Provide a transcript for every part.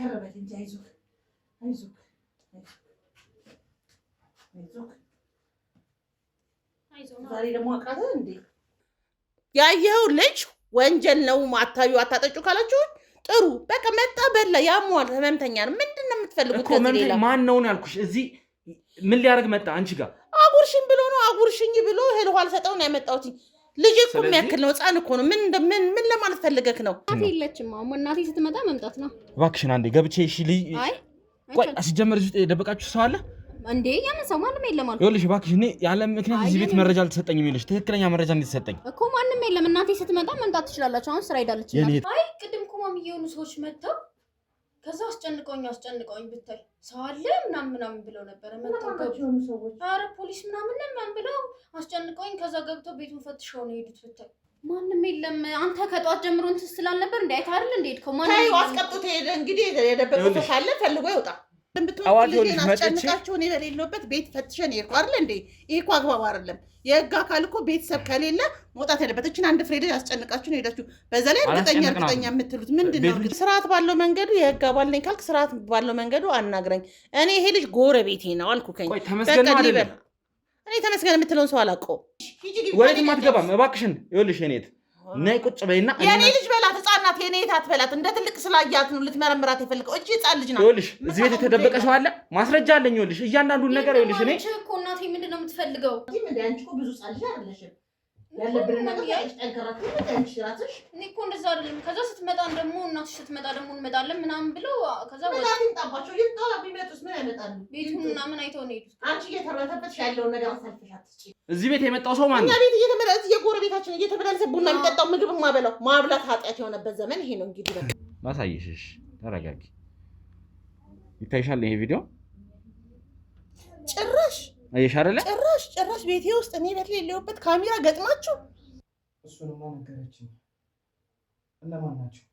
ከረበት እንጂ አይዞህ ዛሬ ደግሞ አቃተ እንዴ? ያየኸው ልጅ ወንጀል ነው አታዩ አታጠጩ ካላችሁ ጥሩ በቃ መጣ በላ ያሟል ህመምተኛ ነው። ምንድነው የምትፈልጉት? ከዚህ ሌላ ማን ነው ያልኩሽ? እዚህ ምን ሊያደርግ መጣ? አንቺ ጋር አጉርሽኝ ብሎ ነው አጉርሽኝ ብሎ እህል ውሃ ልሰጠው ነው ያመጣሁት። ልጅ እኮ የሚያክል ነው ህፃን እኮ ነው። ምን ለማለት ፈልገክ ነው? እናቴ የለችም። አሁን እናቴ ስትመጣ መምጣት ነው። እባክሽን አንዴ ገብቼ እሺ ልይ ቆይ ሲጀመር እዚህ የደበቃችሁ ሰው አለ እንዴ? ያንን ሰው ማንም የለም አልኩ። ይኸውልሽ እባክሽ እኔ ያለ ምክንያት እዚህ ቤት መረጃ አልተሰጠኝም። ይኸውልሽ ትክክለኛ መረጃ እንድትሰጠኝ እኮ ማንም የለም። እናቴ ስትመጣ መምጣት ትችላላችሁ። አሁን ስራ ሄዳለች። አይ ቅድም እኮ ማሚ የሆኑ ሰዎች መጥተው ከዛ አስጨንቀውኝ ብታይ ሰው አለ ምናምን ብለው ነበር መጥተው ሰዎች ኧረ ፖሊስ ምናምን ብለው አስጨንቀውኝ ከዛ ገብተው ቤቱን ፈትሸው ነው የሄዱት። ብታይ ማንም የለም። አንተ ከጧት ጀምሮ እንትን ስላልነበር እንዴ አይታል እንዴ ሄድከው? ማንም ታዩ አስቀጥቶ ሄደ። እንግዲህ የደበቀው ሰው ካለ ፈልጎ ይወጣ። እንደምትወልጅ አስጨንቃቸው ነው የሌለበት ቤት ፈትሸን ይርቁ አይደል እንዴ? ይሄ እኮ አግባብ አይደለም። የህግ አካል እኮ ቤተሰብ ከሌለ መውጣት ያለበት። እቺን አንድ ፍሬ ልጅ አስጨንቃችሁ ነው ሄዳችሁ። በዛ ላይ እርግጠኛ የምትሉት ምንድነው? ስርዓት ባለው መንገዱ የህግ አባል ነኝ ካልክ ስርዓት ባለው መንገዱ አናግረኝ። እኔ ይሄ ልጅ ጎረቤቴ ነው አልኩከኝ። እኔ ተመስገን የምትለውን ሰው አላውቀውም። ወዴትም አትገባም። እባክሽን ይኸውልሽ የኔት ነይ ቁጭ በይና የኔ ልጅ በላት። ህፃናት የኔት አትበላት። እንደ ትልቅ ስላያት ነው ልትመረምራት የፈልገው። እቺ ህፃን ልጅ ናት። ይኸውልሽ እዚህ ቤት የተደበቀ ሰው አለ። ማስረጃ አለኝ። ይኸውልሽ እያንዳንዱን ነገር ይኸውልሽ እኔ እኮ እናቴ ምንድነው የምትፈልገው? አንቺ እኮ ብዙ ህፃን ልጅ አይደለሽም። ያለብን ነገር ጠንከራት አንቺ ራስሽ። እኔ እኮ እንደዛ አይደለም። ከዛ ስትመጣ ደግሞ እናትሽ ስትመጣ ደግሞ እንመጣለን ምናምን ብለው ከዛ ወላሂ እንጣባቸው ይጣላ ቢመጡስ ምን ያመጣሉ? ቤቱን ምናምን አይተው ነው የሄዱት። አንቺ እየተረተበት ያለውን ነገር አሳልፈሽ አትጪ። እዚህ ቤት የመጣው ሰው ማን ነው? እኛ ቤት እየተመላለሰ የጎረቤታችን እየተመላለሰ ቡና የሚጠጣው ምግብ ማበላው ማብላት ኃጢአት የሆነበት ዘመን ይሄ ነው። እንግዲህ በቃ ማሳየሽሽ ተረጋጊ። ይታይሻል ይሄ ቪዲዮ ጭራሽ አየሽ አይደለ? ጭራሽ ቤቴ ውስጥ እኔ ቤት የሌለሁበት ካሜራ ገጥማችሁ። እሱንማ ነገረችኝ። እነማን ናቸው?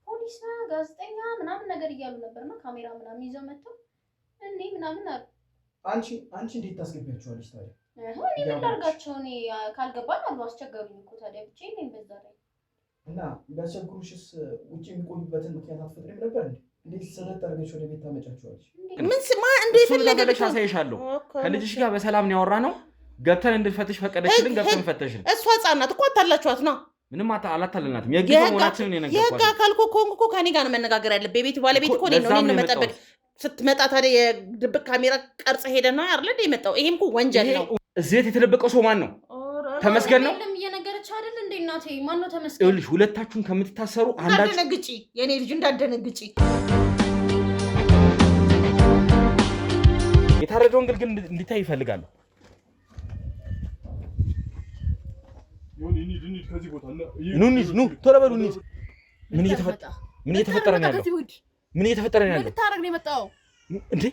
ፖሊስ ጋዜጠኛ ምናምን ነገር እያሉ ነበርና ካሜራ ምናምን ይዘው መጥተው እንዴ ምናምን አሉ። አንቺ እንዴት ታስገቢያቸዋለሽ ታዲያ? እኔ ምን ላድርጋቸው? እኔ ካልገባን አሉ አስቸገሩኝ እኮ ታዲያ ብቻዬን ነኝ በዛ ላይ። እና ቢያስቸግሩሽስ ውጭ የሚቆዩበትን ምክንያት አትፈጥሪም ነበር እንዴ? እንዴት ሰለጥ አድርገሽ ወደ ቤት ታመጫቸዋለሽ? ምን ስማ እንዴት ፈለገሽ? አሳይሻለሁ። ከልጅሽ ጋር በሰላም ነው ያወራነው። ገብተን እንድፈትሽ ፈቀደችልን። ገብተን ፈተሽን። እሷ ህፃናት እኮ አታላችኋት ነው። ምንም አላታለልናትም። የህግ መሆናችንን የነገርኳት የህግ አካል እኮ ከሆንኩ ከኔ ጋር ነው መነጋገር ያለብህ። የቤቱ ባለቤት እኮ እኔ ነው መጠበቅ። ስትመጣ ታዲያ የድብቅ ካሜራ ቀርጸ ሄደ ነው አይደል እንደ የመጣው? ይሄም እኮ ወንጀል ነው። እዚህ ቤት የተደበቀው ሰው ማን ነው? ተመስገን ነው። ለምን እየነገረች አይደል እንደ እናቴ ማን ነው ተመስገን? ይኸውልሽ ሁለታችሁን ከምትታሰሩ አንዳችሁ እንዳደነግጪ፣ የኔ ልጅ እንዳደነግጪ። የታረደውን ግልግል እንዲታይ ይፈልጋሉ። ኑ ቶሎ በሉ እንሂድ። ምን እየተፈጠረ ነው ያለው? ምን እየተፈጠረ ነው ያለው? ልታረግ ነው የመጣው እንዴ?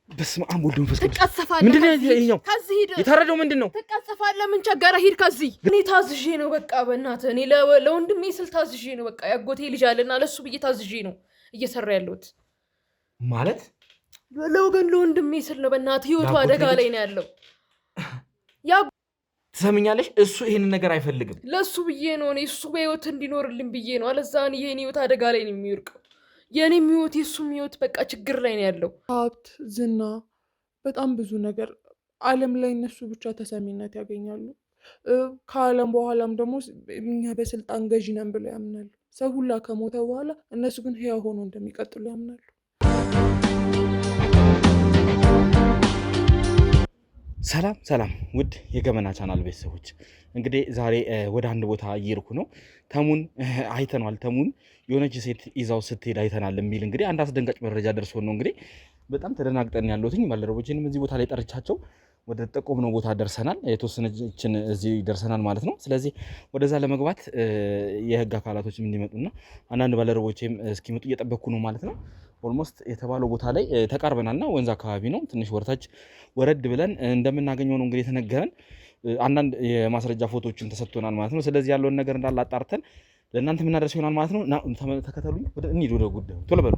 በስመ አብ ወልድ መንፈስ ቅዱስ። ትቀሰፋለህ። ምንድን ነው ይሄኛው? ከዚህ ሂድ። የታረደው ምንድን ነው? ትቀሰፋለህ። ምን ቸገረህ? ሂድ ከዚህ። እኔ ታዝዤ ነው በቃ በእናትህ። እኔ ለወንድሜ ስል ታዝዤ ነው በቃ። ያጎቴ ልጅ አለና ለሱ ብዬ ታዝዤ ነው እየሰራ ያለሁት። ማለት ለወገን ለወንድሜ ስል ነው በእናትህ። ህይወቱ አደጋ ላይ ነው ያለው። ትሰምኛለሽ? እሱ ይሄንን ነገር አይፈልግም። ለሱ ብዬ ነው እኔ እሱ በህይወት እንዲኖርልኝ ብዬ ነው። አለዛ እኔ የኔ ህይወት አደጋ ላይ ነው የሚወርቀው። የኔም ህይወት የሱም ህይወት በቃ ችግር ላይ ነው ያለው። ሀብት፣ ዝና፣ በጣም ብዙ ነገር ዓለም ላይ እነሱ ብቻ ተሰሚነት ያገኛሉ። ከዓለም በኋላም ደግሞ እኛ በስልጣን ገዢ ነን ብለው ያምናሉ። ሰው ሁላ ከሞተ በኋላ እነሱ ግን ህያው ሆኖ እንደሚቀጥሉ ያምናሉ። ሰላም ውድ የገመና ቻናል ቤተሰቦች፣ እንግዲህ ዛሬ ወደ አንድ ቦታ እየሄድኩ ነው። ተሙን አይተናል። ተሙን የሆነች ሴት ይዛው ስትሄድ አይተናል የሚል እንግዲህ አንድ አስደንጋጭ መረጃ ደርሶ ነው እንግዲህ በጣም ተደናግጠን ያለሁትኝ። ባልደረቦቼንም እዚህ ቦታ ላይ ጠርቻቸው ወደ ጠቆምነው ቦታ ደርሰናል። የተወሰነችን እዚህ ደርሰናል ማለት ነው። ስለዚህ ወደዛ ለመግባት የህግ አካላቶችም እንዲመጡና አንዳንድ ባልደረቦቼም እስኪመጡ እየጠበቅኩ ነው ማለት ነው። ኦልሞስት የተባለው ቦታ ላይ ተቃርበናልና ወንዝ አካባቢ ነው። ትንሽ ወርታች ወረድ ብለን እንደምናገኘው ነው እንግዲህ የተነገረን። አንዳንድ የማስረጃ ፎቶዎችን ተሰጥቶናል ማለት ነው። ስለዚህ ያለውን ነገር እንዳለ አጣርተን ለእናንተ የምናደርሰው ይሆናል ማለት ነው። ተከተሉኝ፣ እንሂድ ወደ ጉዳዩ። ቶሎ በሉ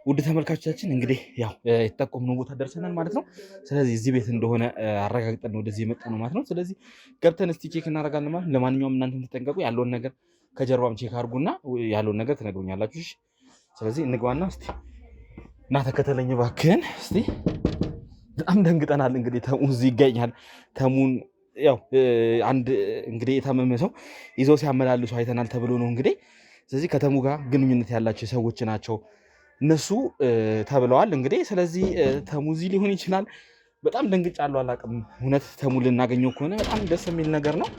ውድ ተመልካቾቻችን። እንግዲህ ያው የተጠቆምነው ቦታ ደርሰናል ማለት ነው። ስለዚህ እዚህ ቤት እንደሆነ አረጋግጠን ወደዚህ የመጣ ነው ማለት ነው። ስለዚህ ገብተን እስቲ ቼክ እናደርጋለን ማለት ነው። ለማንኛውም እናንተም ተጠንቀቁ። ያለውን ነገር ከጀርባም ቼክ አድርጉና ያለውን ነገር ትነግሩኛላችሁ። ስለዚህ እንግባና እስቲ እና ተከተለኝ እባክህን። እስቲ በጣም ደንግጠናል። እንግዲህ ተሙ እዚህ ይገኛል። ተሙን ያው አንድ እንግዲህ የታመመ ሰው ይዘው ሲያመላልሱ አይተናል ተብሎ ነው እንግዲህ። ስለዚህ ከተሙ ጋር ግንኙነት ያላቸው ሰዎች ናቸው እነሱ ተብለዋል እንግዲህ። ስለዚህ ተሙ እዚህ ሊሆን ይችላል። በጣም ደንግጫለሁ። አላውቅም እውነት ተሙ ልናገኘው ከሆነ በጣም ደስ የሚል ነገር ነው።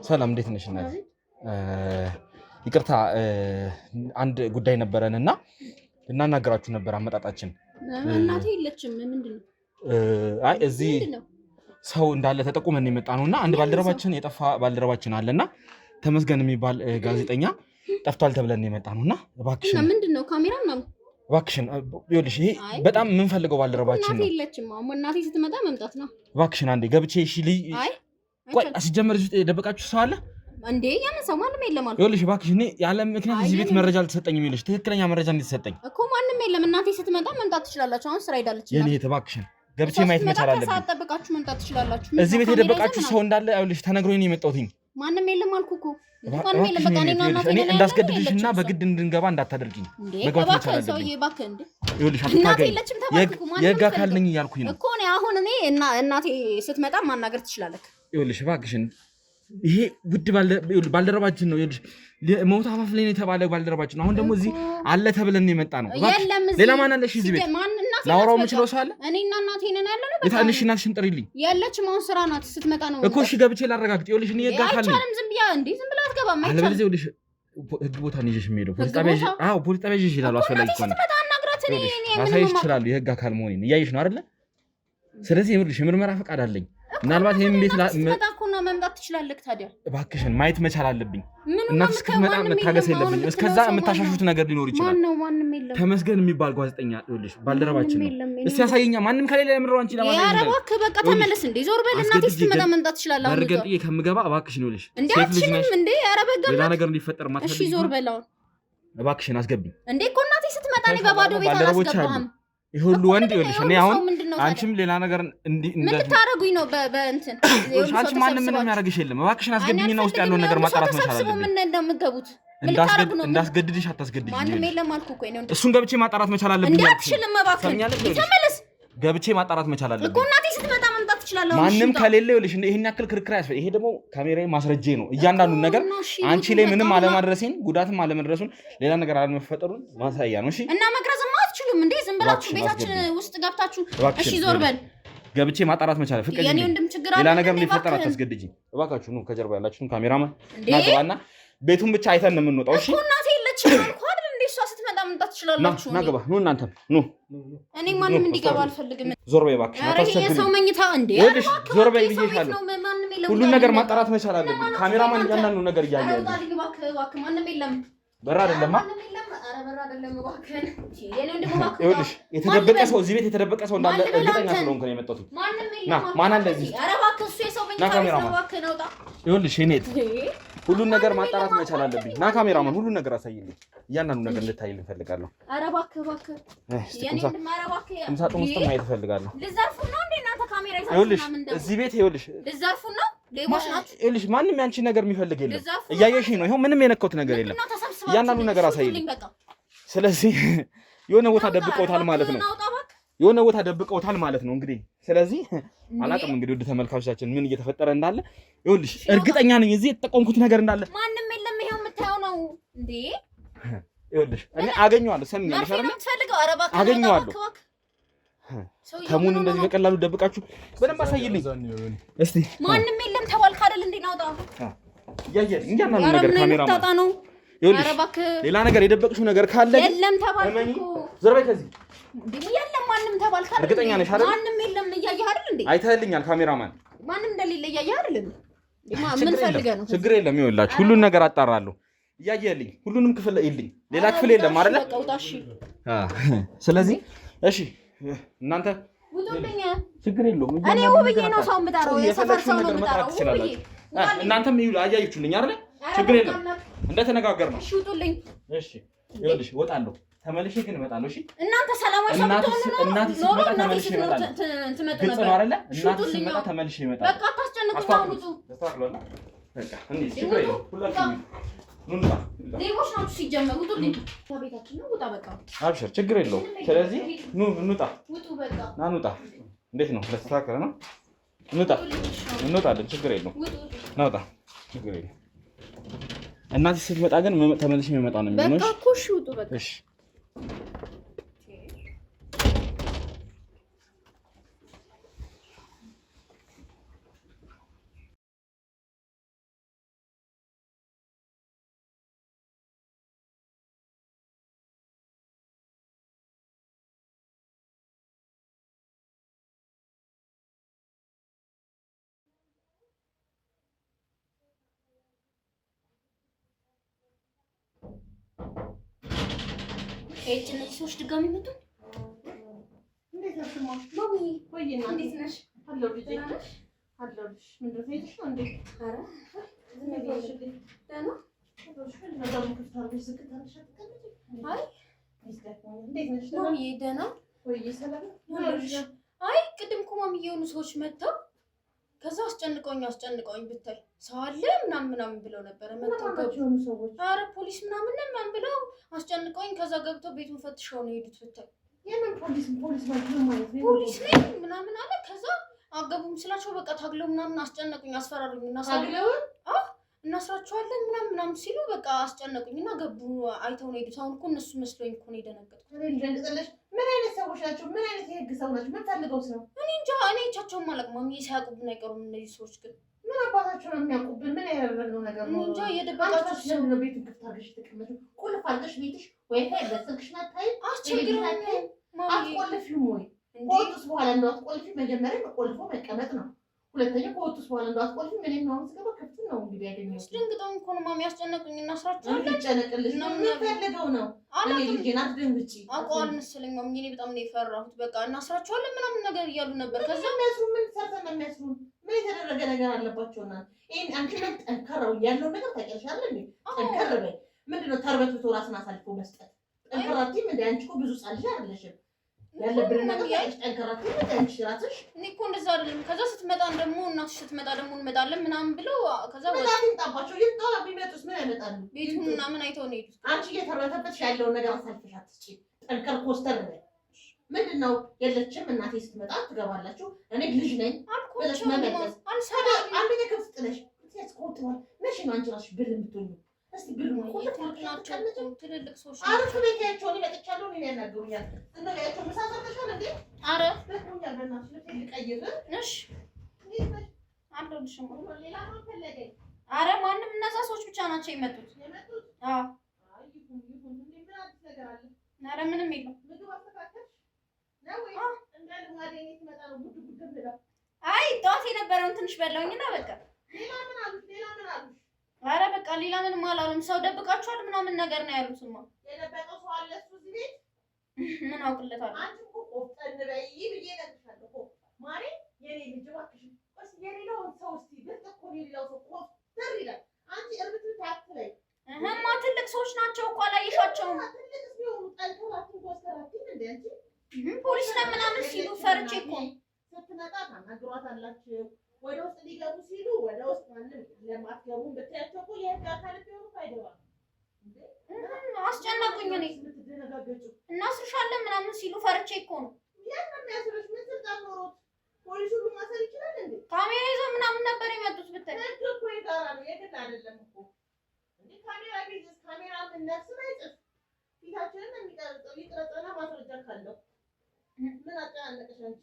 ሰላም እንዴት ነሽ? ይቅርታ አንድ ጉዳይ ነበረን እና እናናገራችሁ ነበር። አመጣጣችን እናቴ የለችም። ምንድን ነው? አይ እዚህ ሰው እንዳለ ተጠቁመን የመጣ ነው እና አንድ ባልደረባችን የጠፋ ባልደረባችን አለና ተመስገን የሚባል ጋዜጠኛ ጠፍቷል ተብለን የመጣ ነው እና እባክሽን ምንድን ነው ካሜራ ምናምን እባክሽን ይኸውልሽ ይሄ በጣም የምንፈልገው ባልደረባችን ነው። እናቴ የለችም። አሁን እናቴ ስትመጣ መምጣት ነው። እባክሽን አንዴ ገብቼ እሺ ልይ ቆይ ሲጀመር እዚህ የደበቃችሁ ሰው አለ እንዴ? የምን ሰው? ማንም የለም አልኩ። ይኸውልሽ እባክሽ እኔ ያለ ምክንያት እዚህ ቤት መረጃ አልተሰጠኝም። ይኸውልሽ ትክክለኛ መረጃ እንድትሰጠኝ እኮ ማንም የለም። እናቴ ስትመጣ መምጣት ትችላላችሁ። አሁን ስራ ሄዳለች። የኔ እባክሽን ገብቼ ማየት መቻል አለብኝ። ሰዓት ጠብቃችሁ መምጣት ትችላላችሁ። እዚህ ቤት የደበቃችሁ ሰው እንዳለ ይኸውልሽ ተነግሮኝ ነው የመጣሁት። ማንም የለም አልኩ እኮ። ማንም የለም። በቃ እኔና እናቴ እኔ እንዳስገድድሽና በግድ እንድንገባ እንዳታደርጊኝ መግባት መቻል አለብኝ። ሰውዬ እባክህ እንዴ! ይኸውልሽ እናቴ የለችም ተባልኩ። ማንም የህግ አካል ነኝ እያልኩኝ ነው እኮ እኔ አሁን እናቴ ስትመጣ ማናገር ትችላለህ። ይኸውልሽ እባክሽን ይሄ ውድ ባልደረባችን ነው። ይኸውልሽ ሞት አፋፍ ላይ ነው የተባለ ባልደረባችን ነው። አሁን ደግሞ እዚህ አለ ተብለን የመጣ ነው። ሌላ ማን አለሽ እዚህ ቤት? ላወራው የምችለው ሰው አለ? እኔና እናቴ ነን ያለነው። የታንሽ እናትሽን ጥሪልኝ። የለችም አሁን ስራ ናት። ስትመጣ ነው እኮ እሺ ገብቼ ላረጋግጥ። ይኸውልሽ እኔ የህግ አካል ነኝ። ዝም ብያ እንዴ ዝም ብላ አትገባም። አለበለዚያ ይኸውልሽ ህግ ቦታ ነው ይዤሽ የምሄደው። ፖሊስ ጣቢያ ይዤሽ ይላሉ። አስፈላጊ ከሆነ ማሳየሽ ይችላሉ። የህግ አካል መሆኔን እያየሽ ነው አይደለ? ስለዚህ ይኸውልሽ የምርመራ ፈቃድ አለኝ። ምናልባት ይሄን ቤት ስትመጣኩና መምጣት ትችላለህ። ታዲያ እባክሽን ማየት መቻል አለብኝ። እናትሽ እስክትመጣ መታገስ የለብኝም። እስከዛ የምታሻሹት ነገር ሊኖር ይችላል። ማንም የለም። ተመስገን የሚባል ጋዜጠኛ ይኸውልሽ ባልደረባችን ነው። እስቲ ያሳየኛ። ማንም ከሌላ የምረው አንቺ ለማለት ነው። እባክህ በቃ ተመለስ። እንዴ ዞር በል። እናቴ ስትመጣ መምጣት ትችላለህ። አሁን በርገጥ ከምገባ እባክሽን ይኸውልሽ ሴት ልጅ ነሽ እንዴ? ኧረ በጋ ሌላ ነገር እንዲፈጠር ማትፈልጊ። እሺ ዞር በል አሁን እባክሽን አስገብኝ። እንዴ እኮ እናቴ ስትመጣ እኔ በባዶ ቤት አላስገባህም። ይሄ ሁሉ ወንድ ይኸውልሽ እኔ አሁን አንቺም ሌላ ነገር ምን ልታረጉኝ ነው? በእንትን አንቺ ማንም ምንም ያደርግሽ የለም። እባክሽን አስገብኝና ውስጥ ያለውን ነገር ማጣራት መቻል አለብኝ። ምን እንደምትገቡት እንዳስገድድሽ አታስገድድኝ። ማንም የለም አልኩህ እኮ ነው። እሱን ገብቼ ማጣራት መቻል አለብኝ። እንዴ አትችልም። እባክህ ተመለስ። ገብቼ ማጣራት መቻል አለብኝ እኮ እናቴ ስትመጣ መምጣት ትችላለህ። ማንም ከሌለ ይኸውልሽ ይሄን ያክል ክርክር ያስፈ ይሄ ደግሞ ካሜራዬ ማስረጃዬ ነው። እያንዳንዱን ነገር አንቺ ላይ ምንም አለማድረሴን ጉዳትም አለመድረሱን ሌላ ነገር አለመፈጠሩን ማሳያ ነው። እሺ እና መቅረጽማ አትችሉም እንዴ? ዝም ብላችሁ ቤታችን ውስጥ ገብታችሁ እሺ ዞር በል። ገብቼ ማጣራት መቻል ፍቅር የኔ ወንድም ችግር አለ። ሌላ ነገር ሊፈጠር አታስገድጂኝ እባካችሁ። ነው ከጀርባ ያላችሁን ካሜራማን ናገባና ቤቱን ብቻ አይተን ነው የምንወጣው። እሺ እናቴ የለችም አልኩህ አይደል? እንዴ እሷ ስትመጣ መምጣት ትችላላችሁ። ናገባ ነው እናንተም ነው። እኔ ማንም እንዲገባ አልፈልግም። ዞር በይ እባክሽ። አታስቸግሪ። የሰው መኝታ እንዴ አረባ ዞር በይ ብዬሻለሁ። ሁሉን ነገር ማጣራት መቻል አለብኝ። ካሜራማን እያንዳንዱ ነገር እያየ ያለ እባክህ ማንም የለም። በር አይደለም ይኸውልሽ የተደበቀ ሰው እዚህ ቤት የተደበቀ ሰው እንዳለ እርግጠኛ ስለሆንኩ ነው የመጣሁት። ና ማን አለ እዚህ? ና ካሜራማን ይኸውልሽ እኔት ሁሉን ነገር ማጣራት መቻል አለብኝ። ና ካሜራማን ሁሉን ነገር አሳይልኝ። እያንዳንዱ ነገር እንድታይልኝ እፈልጋለሁ። ኧረ እባክህ ቁም ሳጥን ውስጥ ማየት እፈልጋለሁ። ልዘርፉን ነው እንዴ እናንተ ካሜራ ይዛችሁ? ይኸውልሽ እዚህ ቤት ይኸውልሽ ልዘርፉን ነው ሌቦች ናችሁ። ይኸውልሽ ማንም ያንቺ ነገር የሚፈልግ የለም። እያየሽኝ ነው። ይኸው ምንም የነካሁት ነገር የለም። እያንዳንዱ ነገር አሳይልኝ። ስለዚህ የሆነ ቦታ ደብቀውታል ማለት ነው። የሆነ ቦታ ደብቀውታል ማለት ነው እንግዲህ። ስለዚህ አላውቅም እንግዲህ ወደ ተመልካቾቻችን ምን እየተፈጠረ እንዳለ ይኸውልሽ እርግጠኛ ነኝ እዚህ የተጠቆምኩት ነገር እንዳለ ማንም የለም። ይሄው የምታየው ነው እንዴ? ይኸውልሽ እኔ አገኘዋለሁ። ሰምኛለሽ አይደል? አገኘዋለሁ። ተሙን እንደዚህ በቀላሉ ደብቃችሁ በደንብ አሳይልኝ እስቲ። ማንም የለም ተባልክ አይደል እንዴ? ናውጣ ያየህ እንጃና ነገር ካሜራ ነው። ይኸውልሽ ሌላ ነገር የደበቅሽው ነገር ካለ የለም ተባልኩ እኮ። ዞር በይ ከዚህ እንዴ! የለም ማንም ተባልክ አይደል? እርግጠኛ ነሽ አይደል? ማንም የለም። እያየህ አይደል እንዴ? አይተህልኛል ካሜራማን። ማንም እንደሌለ እያየህ አይደል እንዴ? ምን ፈልገህ ነው? ችግር የለም። ይኸውላችሁ ሁሉን ነገር አጣራለሁ። እያየህልኝ ሁሉንም ክፍል ይልኝ። ሌላ ክፍል የለም አይደል? ስለዚህ እሺ እናንተ ውጡልኝ። ችግር የለውም። እኔ ውብዬ ነው ሰው የምጠራው። የሰፈር ሰው ነው የምጠራው። እናንተም አያይችሁልኝ አይደል? ችግር የለም። እንደተነጋገርነው እሺ ውጡልኝ። እሺ ይኸውልሽ እወጣለሁ። ተመልሼ ግን እመጣለሁ። እሺ እናንተ ሰላማዊ ሰው ትሆኑ ነው። እናንተ ስትመጣ ተመልሼ እመጣለሁ። ግልጽ ነው አይደለ? እናንተ ስትመጣ ተመልሼ እመጣለሁ። በቃ አታስጨንቁኝ። አውጡ ተስተካክሏል። በቃ እንዴ ችግር የለም። ሁላችሁም ኑንጣ ሌቦች ናችሁ ሲጀመር። ውጡልኝ። ቤታችን ነው። ውጣ በቃ። አብሽር፣ ችግር የለውም። ስለዚህ እንውጣ። ውጡ በቃ። ና እንውጣ። እንዴት ነው? ለተስተካከለ ነው። እንውጣ፣ እንወጣለን። ችግር የለውም። ናውጣ፣ ችግር የለውም። እናቴ ስትመጣ ግን ተመልሼ የሚመጣ ነው የሚሆነው። በቃ እኮ እሺ፣ ውጡ በቃ። እሺ እነዚህ ሰዎች ድጋሚ መጡ። እንዴት ነሽ ማሚ? ወይ እንዴት ነሽ? አለሁ ልጄ አለሁልሽ። ምንድን ነው ሄድሽ ነው እንዴ? ኧረ ዝም ብዬሽ ደህና እንዴት ነሽ ማሚዬ? ደህና ወይ ሰላም? አይ ቅድም እኮ ማሚዬ የሆኑ ሰዎች መጥተው ከዛ አስጨንቀውኝ ብታይ ሰው አለ ምናምን ብለው ነበረ መጥተው ሰዎች። ኧረ ፖሊስ ምናምን ብለው አስጨንቀውኝ ከዛ ገብተው ቤቱን ፈትሸው ነው የሄዱት ብታይ። የምን ፖሊስ ማለት ነው ማለት ነው? ፖሊስ ነኝ ምናምን አለ። ከዛ አገቡም ስላቸው በቃ ታግለው ምናምን አስጨነቁኝ፣ አስፈራሩኝ። እናስራቸዋለን ምናምን ሲሉ በቃ አስጨነቁኝ እና ገቡ። አይተው ነው የሄዱት። አሁን እኮ እነሱ መስሎኝ እኮ ነው የደነገጥኩት። ምን አይነት ሰዎች ናቸው? ምን አይነት የህግ ሰው ናቸው? ምን ፈልገው ነው? እኔ እንጃ። እኔ እቻቸውን አላውቅም። ማሚዬ ሳያውቁብን አይቀሩም እነዚህ ሰዎች ግን ምን አባታቸው ነው የሚያውቁብን? ምን ያደረግነው ነገር ነው? እንጃ። የደበቃቸው ሰው ነው። ቤቱን ክፍት አድርገሽ ተቀመጪው። ቁልፍ አድርገሽ ቤትሽ ወይ ታይ በስልክሽ ናታይ አስቸግረኝ። አትቆልፊውም ወይ? ከወጡስ በኋላ እንደው አትቆልፊ። መጀመሪያ ቆልፎ መቀመጥ ነው። ሁለተኛ ከወጡስ በኋላ እንደው አትቆልፊ። ምን ነው ስገባ ክፍት ነው እንግዲህ ያገኘው። አስደንግጠውኝ እኮ ነው ማሚ ያስጨነቁኝ። እናስራቸዋለን። ይጨነቅልሽ ነው ምን ፈልገው ነው? እኔ ልጄን አትደንግጪ። አውቀዋል መሰለኝ ማሚ። እኔ በጣም ነው የፈራሁት። በቃ እናስራቸዋለን ምናምን ነገር እያሉ ነበር። ከዛ የሚያስሩ ምን ሰርተን ነው የሚያስሩ? ምን የተደረገ ነገር አለባቸውና ይሄን አንቺ ምን ጠንከረው ያለው ነገር ታውቂያለሽ አይደል? ጠንከር በይ። ምንድነው ተርበትብቶ ራስን አሳልፎ መስጠት? ጠንከራቲም እንደ አንቺ እኮ ብዙ ጻልሽ አይደለሽም። ያለብን ነገር ያለሽ ጠንከራቲም እንደ አንቺ ራስሽ። እኔ እኮ እንደዛ አይደለም። ከዛ ስትመጣ ደግሞ እናትሽ ስትመጣ ደግሞ እንመጣለን ምናምን ብለው ከዛ በጣም ይጣባቸው ይጣው ቢመጡስ ምን ያመጣሉ? ቤቱን ምናምን አይተው ነው የሄዱት። አንቺ እየተረተበትሽ ያለውን ነገር አሳልፈሽ አትስጪ። ጠንከር ኮስተር በይ። ምንድነው የለችም እናቴ ስትመጣ ትገባላችሁ። እኔ ልጅ ነኝ ብለሽ መመለስ አንድ ነገር ፍጥነሽ ያስቆጥዋል። መቼ ነው አንቺ ራስሽ ብር የምትሆኚ? እስቲ ብር ነው ናቸው ትልልቅ ሰዎች አረፍ ቤታቸው ነው መጥቻለሁ። እኔ ያናገሩኛል። እንደላያቸው ምሳ ሰርተሻል እንዴ? አረ ደክሞኛል። በእናትሽ ልቀይር። እሺ አለሁልሽ። ሌላ ማን ፈለገኝ? አረ ማንም እነዛ ሰዎች ብቻ ናቸው የመጡት። አዎ አይ ይሁን እንዴ ምን አዲስ ነገር አለ? አረ ምንም የለም። ምግብ አስተካከልሽ ነው ወይ? እንዳል ማለኝ ትመጣ ነው ጉድ ጉድ ብለው። አይ ጠዋት የነበረውን ትንሽ በላውኝና በቃ ሌላ ምን አሉሽ? አረ በቃ ሌላ ምንም አላሉም። ሰው ደብቃችኋል ምናምን ነገር ነው ያሉትማ። የደበቀው ሰው አለ እሱ እዚህ ቤት? ምን አውቅለታለሁ። አንቺ እኮ ቆፍጠን በይ ብዬ እነግርሻለሁ እኮ ማሬ። የኔ ልጅ እባክሽ እስኪ የሌላውን ሰው እስኪ ብርቅ እኮ የሌላው ሰው ቆፍጠን ይላል። አንቺ እርብት አትበይ። እህማ ትልቅ ሰዎች ናቸው እኮ አላየሻቸውም? ትልቅ ሲሆኑ ጠንከራችን ኮስተራችን እንደ አንቺ ፖሊስ ነው ምናምን ሲሉ ፈርቼ እኮ ስትመጣ ታናግሯታላችሁ። ወደ ውስጥ ሊገቡ ሲሉ ወደ ውስጥ ማንም ለማትገቡ ብታያቸው እኮ የህግ አካል ቢሆኑ አይገባም። አስጨነቁኝ። እኔ የምትደነጋገጩ እናስርሻለን ምናምን ሲሉ ፈርቼ እኮ ነው። የት ነው የሚያስርሽ? ምን ስልጣን ኖሮት ፖሊሱ ሁሉ ማሰር ይችላል እንዴ? ካሜራ ይዘው ምናምን ነበር የመጡት ብታይ። ህግ እኮ የጋራ ነው፣ የግል አይደለም እኮ እንዴ። ካሜራ ቢይዝስ ካሜራ ምን ነፍስ አይጽፍ? ፊታችንን የሚቀርጸው ይቅረጸና ማስረጃ ካለው ምን አጨናነቀሽ አንቺ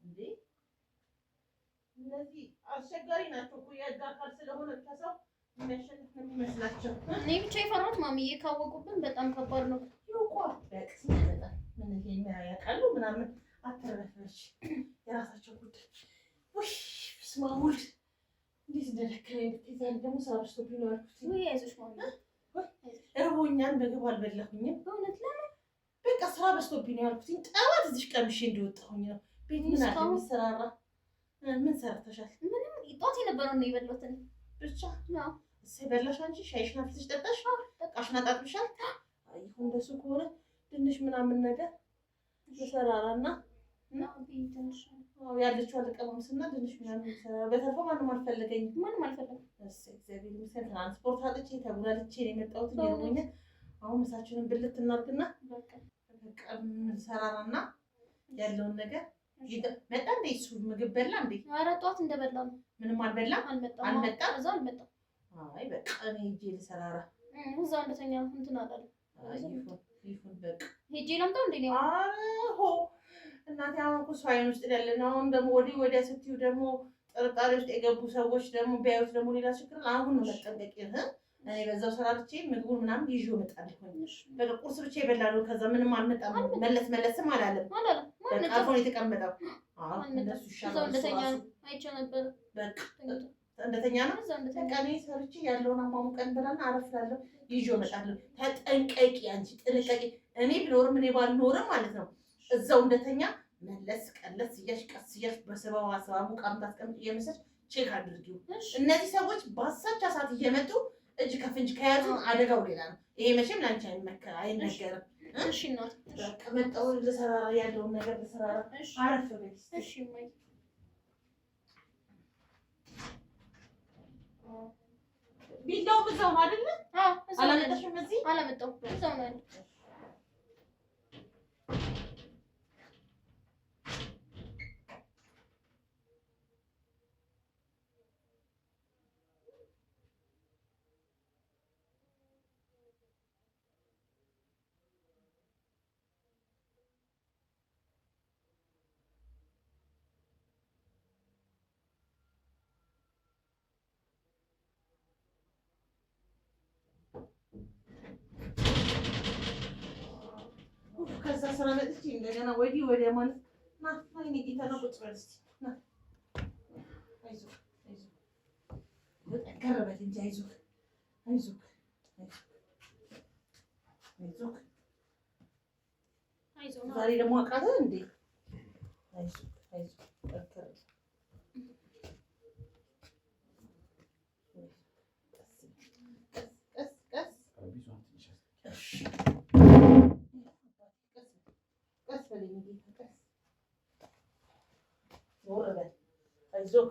እንዴ? እነዚህ አስቸጋሪ ናቸው እኮ የህግ አካል ስለሆነ ከሰው የሚያሸንፍ ነው የሚመስላቸው። እኔ ብቻ የፈራሁት ማሚዬ ካወቁብን በጣም ከባድ ነው። ይውቋ በቅስ ይመጣል። ምን ያውቃሉ ምናምን አትረፈች። የራሳቸው ጉዳይ። ውይ በስመ አብ ወልድ እንዴት እንደደከመኝ ብትይዛል። ደግሞ ስራ በዝቶብኝ ነው ያልኩት። ወይ አይዞሽ ማሚ፣ እርቦኛል። ምግብ አልበላሁኝም በእውነት ለምን? በቃ ስራ በዝቶብኝ ነው ያልኩት። ጠዋት እዚህ ቀምሼ እንደወጣሁኝ ነው። ቤት ምን አለ የሚሰራራ? ምን ሰርተሻል? ምንም ጧት የነበረውን ነው የበላሁት እኔ ብቻ። አዎ እሰይ በላሽ አንቺ። ሻይሽን አፍልተሽ ጠጣሽ? ዕቃሽን አጣጥብሻል? አይ እንደሱ ከሆነ ትንሽ ምናምን ነገር ተሰራራና ያለችው አልቀማምስና ትንሽ ምናምን በተረፈ ማንም አልፈለገኝም። ማንም አልፈለገም። እግዚአብሔር ይመስገን። ትራንስፖርት አጥቼ ተጉላልቼ ነው የመጣሁት። ይሆኛል። አሁን ምሳችንን ብልት እናድርግና በቃ ሰራራና ያለውን ነገር መጣ እንዴ? እሱ ምግብ በላ እንዴ? ኧረ ጠዋት እንደበላ ነው። ምንም አልበላም። አልመጣም። እዛ አልመጣም። አይ በቃ እኔ ሂጅ ልሰራራ። እዛ እንደተኛ እንትን አላለ። ይሁን በቃ ሂጅ ላምጣው እንዴ ነው? አዎ እናቴ አሁን እኮ ሰው አይን ውስጥ ያለን። አሁን ደግሞ ወዲያ ስትዩ ደግሞ ጥርጣሬ ውስጥ የገቡ ሰዎች ደግሞ ቢያዩት ደግሞ ሌላ ችግር። አሁን ነው መጠንቀቅ። እኔ በዛው ሰራርቼ ምግቡን ምናምን ይዤ እመጣለሁ። በቃ ቁርስ ብቻ ይበላሉ። ከዛ ምንም አልመጣም። መለስም አላለም። በቃ አልፎ ነው የተቀመጠው። አዎ እንደሱ ይሻላል። እንደተኛ ነው አይቼ ነበር። በቃ እንደተኛ ነው። በቃ እኔ ሰርቼ ያለውን አሟሙቀን ብላና አረፍላለሁ። ይዤ እመጣለሁ። ተጠንቀቂ አንቺ ጥንቀቂ። እኔ ብኖርም እኔ ባልኖርም ማለት ነው እዛው እንደተኛ መለስ ቀለስ እያልሽ ቀስ እያልሽ በሰበብ አሰባቡ ቃም ታስቀምጥ እየመሰልሽ ቼክ አድርጊው። እነዚህ ሰዎች በአሳቻ ሰዓት እየመጡ እጅ ከፍንጅ ከያዙ አደጋው ሌላ ነው። ይሄ መቼም ላንቺ አይነገርም። እሺ እናት በቃ መጣሁ ልሰራራ ያለውን ነገር ልሰራራ። አረፍ በይ። እሺ ማይ ቢላው በዛው ነው አይደል? አዎ አላመጣሽም? እዚህ አላመጣሁም። እዛው ነው ያለው። ከዛ ስራ መጥቼ እንደገና ወዲያ ማለት ና አይኔ ጌታ ነው። ቁጭ በል እስኪ ና። አይዞህ ጠንከር በል እንጂ አይዞህ። ዛሬ ደግሞ አቃተህ እንዴ? አይዞህ ጠንከር አይዞህ።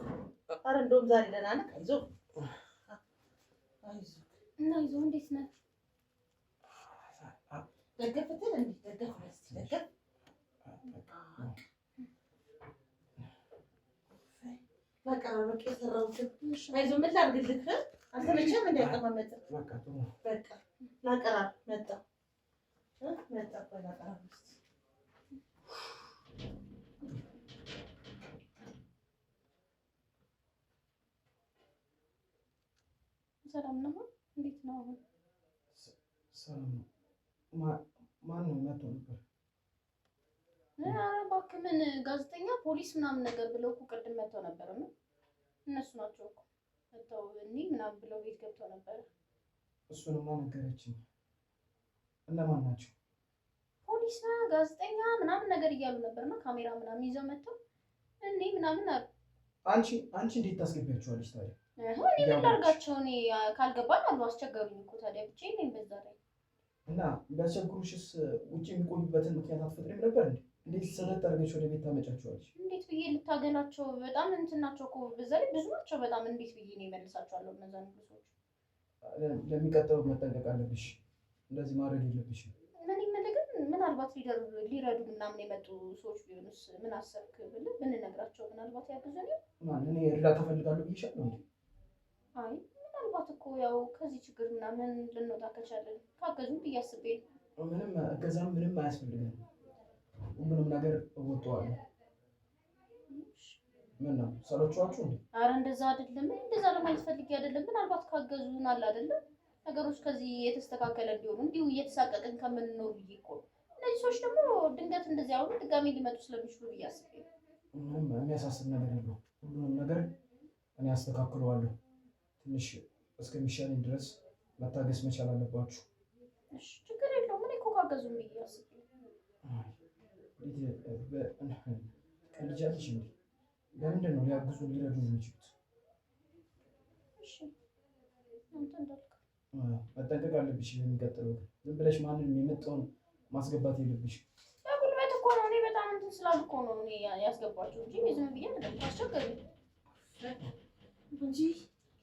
ኧረ እንደውም ዛሬ ደህና ነህ። አይዞህ እና አይዞህ። እንዴት ነህ? ደገፍ ብትል እንዴ? ደገፍ ደገፍ። በቃ በቃ የሰራሁትን አይዞህ። ምን ላድርግልህ? አልተመቸህም? እንደ አቀማመጥህ በቃ ላቀራር መጣ ላቀራር ሰላም ነው? እንዴት ነው አሁን? ሰላም ነው። ማን ነው መጥቶ ነበር? ኧረ እባክህ ምን ጋዜጠኛ ፖሊስ ምናምን ነገር ብለው እኮ ቅድም መጥተው ነበር ነው። እነሱ ናቸው እኮ መጥተው እኔ ምናምን ብለው ቤት ገብተው ነበር። እሱንማ ነገረችኝ። እነማን ናቸው? ፖሊስ ጋዜጠኛ ምናምን ነገር እያሉ ነበርና ካሜራ ምናምን ይዘው መጥተው እኔ ምናምን አሉ። አንቺ እንዴት ታስገቢያቸዋለሽ ታዲያ? እኔ ምን ላድርጋቸው? እኔ ካልገባን አሉ አስቸገሩኝ እኮ ታዲያ ብቻዬን ነኝ በዛ ላይ። እና ቢያስቸግሩሽስ ውጭ የሚቆዩበትን ምክንያት አትፈጥሪም ነበር እንዴ? እንዴት ሰለት አድርገሽ ወደ ቤት ታመጫቸዋለሽ? እንዴት ብዬ ልታገላቸው? በጣም እንትን ናቸው እኮ በዛ ላይ ብዙ ናቸው በጣም። እንዴት ብዬ ነው እመልሳቸዋለሁ እነዛን ሰዎች? ለሚቀጥለው መጠንቀቅ አለብሽ። እንደዚህ ማድረግ የለብሽም። ምን ይመለከት? ምናልባት ሊረዱ ምናምን የመጡ ሰዎች ቢሆኑስ? ምን አሰብክ ብለህ ብንነግራቸው ምናልባት ያግዙኝ። እኔ እርዳታ እፈልጋለሁ ብዬሻለሁ እንዴ? አይ ምናልባት እኮ ያው ከዚህ ችግር ምናምን ልንወጣ ከቻለን ካገዙን ብዬ አስቤ ነው። ምንም እገዛም ምንም አያስፈልግም። ሁሉንም ነገር እወጣዋለሁ። ምን ነው ሰሎቻችሁ እንዴ? ኧረ እንደዛ አይደለም። እንደዛ ለማለት ፈልጌ አይደለም። ምናልባት ካገዙን አለ አይደለም ነገሮች ከዚህ የተስተካከለ እንዲሆኑ እንዲሁ እየተሳቀቅን ከምንኖር ብዬ እኮ ነው። እነዚህ ሰዎች ደግሞ ድንገት እንደዚህ አሁን ድጋሜ ሊመጡ ስለሚችሉ ብዬ አስቤ ነው። ምንም የሚያሳስብ ነገር የለውም። ሁሉንም ነገር እኔ አስተካክለዋለሁ። ትንሽ እስከሚሻለኝ ድረስ መታገስ መቻል አለባችሁ። እሺ ችግር የለውም። እኔ እኮ ካገዙን ብዬ አስቤ ነው። ቀልጃለሽ እንዴ? ለምንድን ነው ሊያግዙን ሊረዱ የሚችሉት? እሺ አንተ እንዳልክ መጠንቀቅ አለብሽ። የሚቀጥለው ዝም ብለሽ ማንንም የመጣውን ማስገባት የለብሽ። በጉልበት እኮ ነው። እኔ በጣም እንትን ስላሉ እኮ ነው እኔ ያስገባቸው እንጂ ዝም ብዬ አይደለም። አስቸጋሪ እንጂ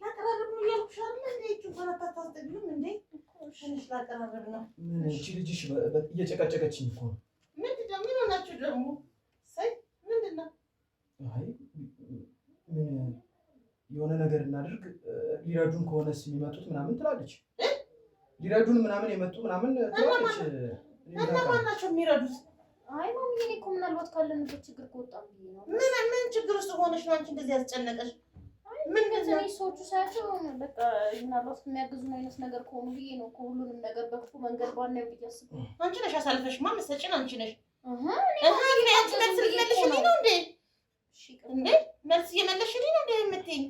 ላቀራረብ ነው ያልኩሽ አይደል? እንዴ ጩኸት አታስጠግሉም እንዴ? ትንሽ ላቀራረብ ነው። እቺ ልጅሽ እየጨቀጨቀችኝ እኮ ነው። ምንድን ነው? ምን ሆናችሁ ደግሞ? ሳይ ምንድን ነው? አይ ምን የሆነ ነገር እናድርግ፣ ሊረዱን ከሆነስ የሚመጡት ምናምን ትላለች። ሊረዱን ምናምን የመጡ ምናምን ትላለች። እነማን ናቸው የሚረዱት? አይ ማሚ እኔ እኮ ምናልባት ካለንበት ችግር ከወጣን ብዬ ነው። ምን ችግር ውስጥ ሆነሽ ነው አንቺ እንደዚህ ያስጨነቀሽ? ምን እንደዚህ ሰዎቹ ሳያቸው በቃ ምናልባት የሚያግዙን አይነት ነገር ከሆኑ ብዬ ነው። ሁሉንም ነገር በክፉ መንገድ ባናየው ብዬ አስቤ። አንቺ ነሽ አሳልፈሽማ የምትሰጪን አንቺ ነሽ። እኔ አንቺ መልስ ልትመልሽልኝ ነው እንዴ? እንዴ መልስ እየመለስሽልኝ ነው እንዴ የምትይኝ?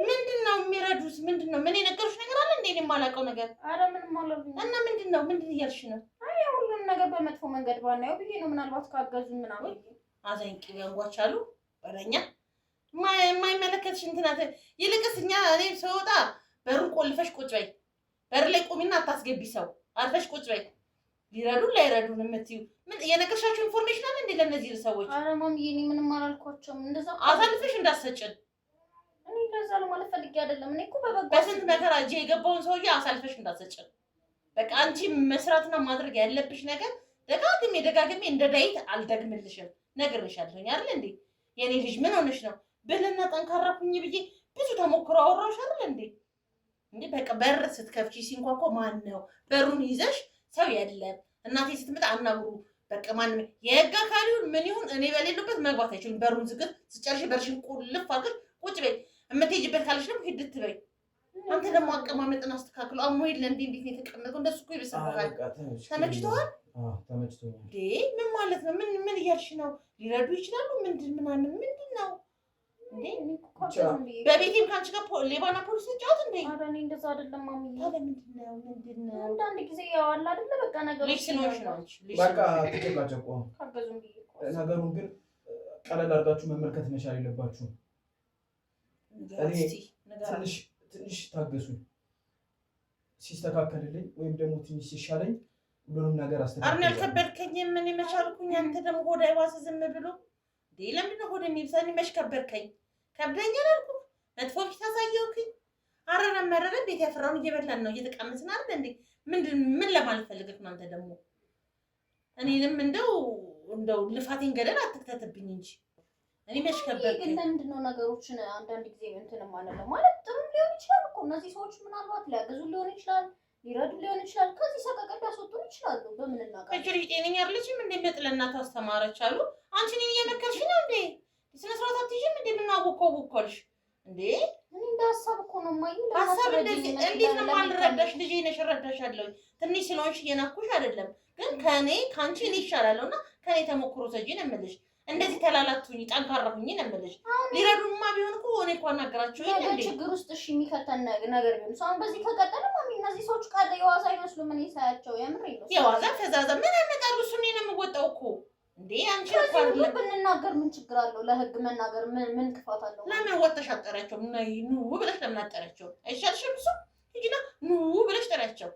ምንድን ነው የሚረዱት? ምንድን ነው? ምን የነገሩሽ ነገር አለ እንዴ? እኔ የማላውቀው ነገር። ኧረ ምንም አላሉኝም። እና ምንድን ነው? ምንድን እያልሽ ነው? አይ ሁሉንም ነገር በመጥፎ መንገድ ባናየው ብዬ ነው። ምናልባት ካገዙን ምናምን አዛኝ ቅቤ አንጓቻሉ ወረኛ የማይመለከትሽ እንትናት። ይልቅስ እኛ እኔ ስወጣ በሩን ቆልፈሽ ቁጭ በይ። በር ላይ ቁሚና አታስገቢ ሰው። አርፈሽ ቁጭ በይ። ሊረዱን ላይረዱን የምትይው ምን የነገርሻቸው ኢንፎርሜሽን አለ እንዴ ለእነዚህ ሰዎች? ኧረ ማሚዬ እኔ ምንም አላልኳቸውም። እንደዛ አሳልፈሽ እንዳትሰጭን። እኔ እንደዛ ለማለት ፈልጌ አይደለም። እኔ እኮ በስንት መከራ እጄ የገባውን ሰውዬ አሳልፈሽ እንዳትሰጭን። በቃ አንቺ መስራትና ማድረግ ያለብሽ ነገር ደጋግሜ እንደ ዳዊት አልደግምልሽም። ነግሬሻለሁኝ አይደል እንዴ? የኔ ልጅ ምን ሆነሽ ነው? ብልና ጠንካራ ሁኚ ብዬ ብዙ ተሞክሮ አወራሁሽ አይደል እንዴ? እንዴ በቃ በር ስትከፍቺ ሲንኳኳ ማን ነው? በሩን ይዘሽ ሰው የለም እናቴ ስትመጣ አናግሩ። በቃ ማንም የህግ አካል ይሁን ምን ይሁን እኔ በሌሉበት መግባት አይችልም። በሩን ዝግት ስጨርሽ በርሽን ቁልፍ አድርገሽ ቁጭ በይ። የምትሄጂበት ካለሽ ደግሞ ሂድት በይ። አንተ ደግሞ አቀማመጥን አስተካክሎ አሞ የለ እንዴ? እንዴት ነው የተቀመጠው? እንደሱ እኮ ይበሰብካል። ተመችቶሃል? ተመችቶኛል። እንዴ ምን ማለት ነው? ምን እያልሽ ነው? ሊረዱ ይችላሉ ምንድን ምንድን ነው እንዴ? በቤቴም ከአንቺ ጋር ሌባና ፖሊስ ተጫወት እንዴ? ኧረ እኔ እንደዛ አይደለም ማሚዬ። ታዲያ ምንድን ነው? አንዳንድ ጊዜ ያው አለ አይደለ? በቃ ነገሩ ልጅ ስለሆንሽ ነው አንቺ። በቃ ተጨቃጨቁ። ካገዙን ብዬ ነገሩን ግን ቀለል አድርጋችሁ መመልከት መቻል የለባችሁ። ትንሽ ታገሱኝ። ሲስተካከልልኝ ወይም ደግሞ ትንሽ ሲሻለኝ ሁሉንም ነገር አስተካክላለሁ። አሁን ያልከበድከኝ ምን ይመቻልኩኝ? አንተ ደግሞ ሆድ አይዋስ ዝም ብሎ እንዴ? ለምንድን ነው ሆድ የሚብሰኝ? መች ከበድከኝ? ከብደኛል አልኩህ። መጥፎ ፊት አሳየውክኝ። አረረ መረረ ቤት ያፈራውን እየበላን ነው እየተቀመስን አይደል እንዴ? ምን ለማለት ፈልገህ ነው አንተ ደግሞ? እኔንም እንደው ልፋቴን ገደል አትክተትብኝ እንጂ እኔ መች ከበድከኝ? ግን ለምንድን ነው ነገሮችን አንዳንድ ጊዜ እንትን ማለት ጥሩ ሊሆን ይችላል እኮ እነዚህ ሰዎች ምናልባት ሊያገዙ ሊሆን ይችላል፣ ሊረዱ ሊሆን ይችላል። ከዚህ ሰቀቀን ሊያስወጡን ይችላሉ። በምን እናውቃለን? እቺ ልጅ ጤነኛ አይደለችም እንዴ? መጥለናት አስተማረች አሉ። አንቺ እኔን እየመከርሽ ነው እንዴ? ስነ ስርዓት አትይዥም እንዴ? ምን አወቀውሽ እንዴ? እኔ እንደ ሀሳብ እኮ ነው ማይ ሀሳብ እንደዚህ እንዴት ነው ማልረዳሽ? ልጄ ነሽ እረዳሻለሁ። ትንሽ ስለሆንሽ እየናኩሽ አይደለም፣ ግን ከአንቺ እኔ ይሻላለሁና ከኔ ተሞክሮ ሰጂ ነው የምልሽ። እንደዚህ ተላላቱኝ ጠንካራ ሁኚ ነው የምልሽ። ሊረዱማ ቢሆን እኮ እኔ እኮ አናገራችሁ ይሄ እንዴ ችግር ውስጥ እሺ የሚከተን ነገር ቢሆን ሰው በዚህ ከቀጠለ ማሚ እነዚህ ሰዎች ቃል የዋዛ አይመስሉም። ምን ይሳያቸው የምር ነው የዋዛ ፈዛዛ ምን ያመጣሉ? እሱ እኔ ነው የምወጣው እኮ እንዴ አንቺ ከዚህ ብንናገር ምን ችግር አለው? ለህግ መናገር ምን ክፋት አለው? ለምን ወጥተሽ አጠሪያቸው? ኑ ብለሽ ለምን አጠሪያቸው? አይሻልሽም? እሱ ሂጂና ኑ ብለሽ ጠሪያቸው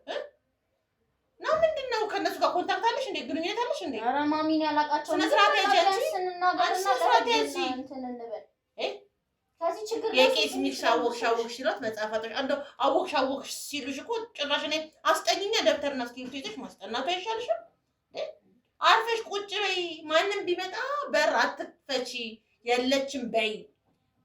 ነው። ምንድን ነው ከእነሱ ጋር ኮንታክት አለሽ እንዴ? ግንኙነት አለሽ እንዴ? ኧረ ማሚን ያላቃቸው ስነስርዓት ያጂ ስንናገርና ለህግ እንትን እንበል ከዚህ ችግር የቄስ ሚክስ አወቅሽ ሲሏት መጽሐፋቶች እንደው አወቅሽ ሲሉሽ እኮ ጭራሽ እኔ አስጠኝኛ ደብተርና እስክሪብቶ ይዘሽ ማስጠናቱ አይሻልሽም? አርፈሽ ቁጭ በይ። ማንም ቢመጣ በር አትክፈቺ፣ የለችም በይ።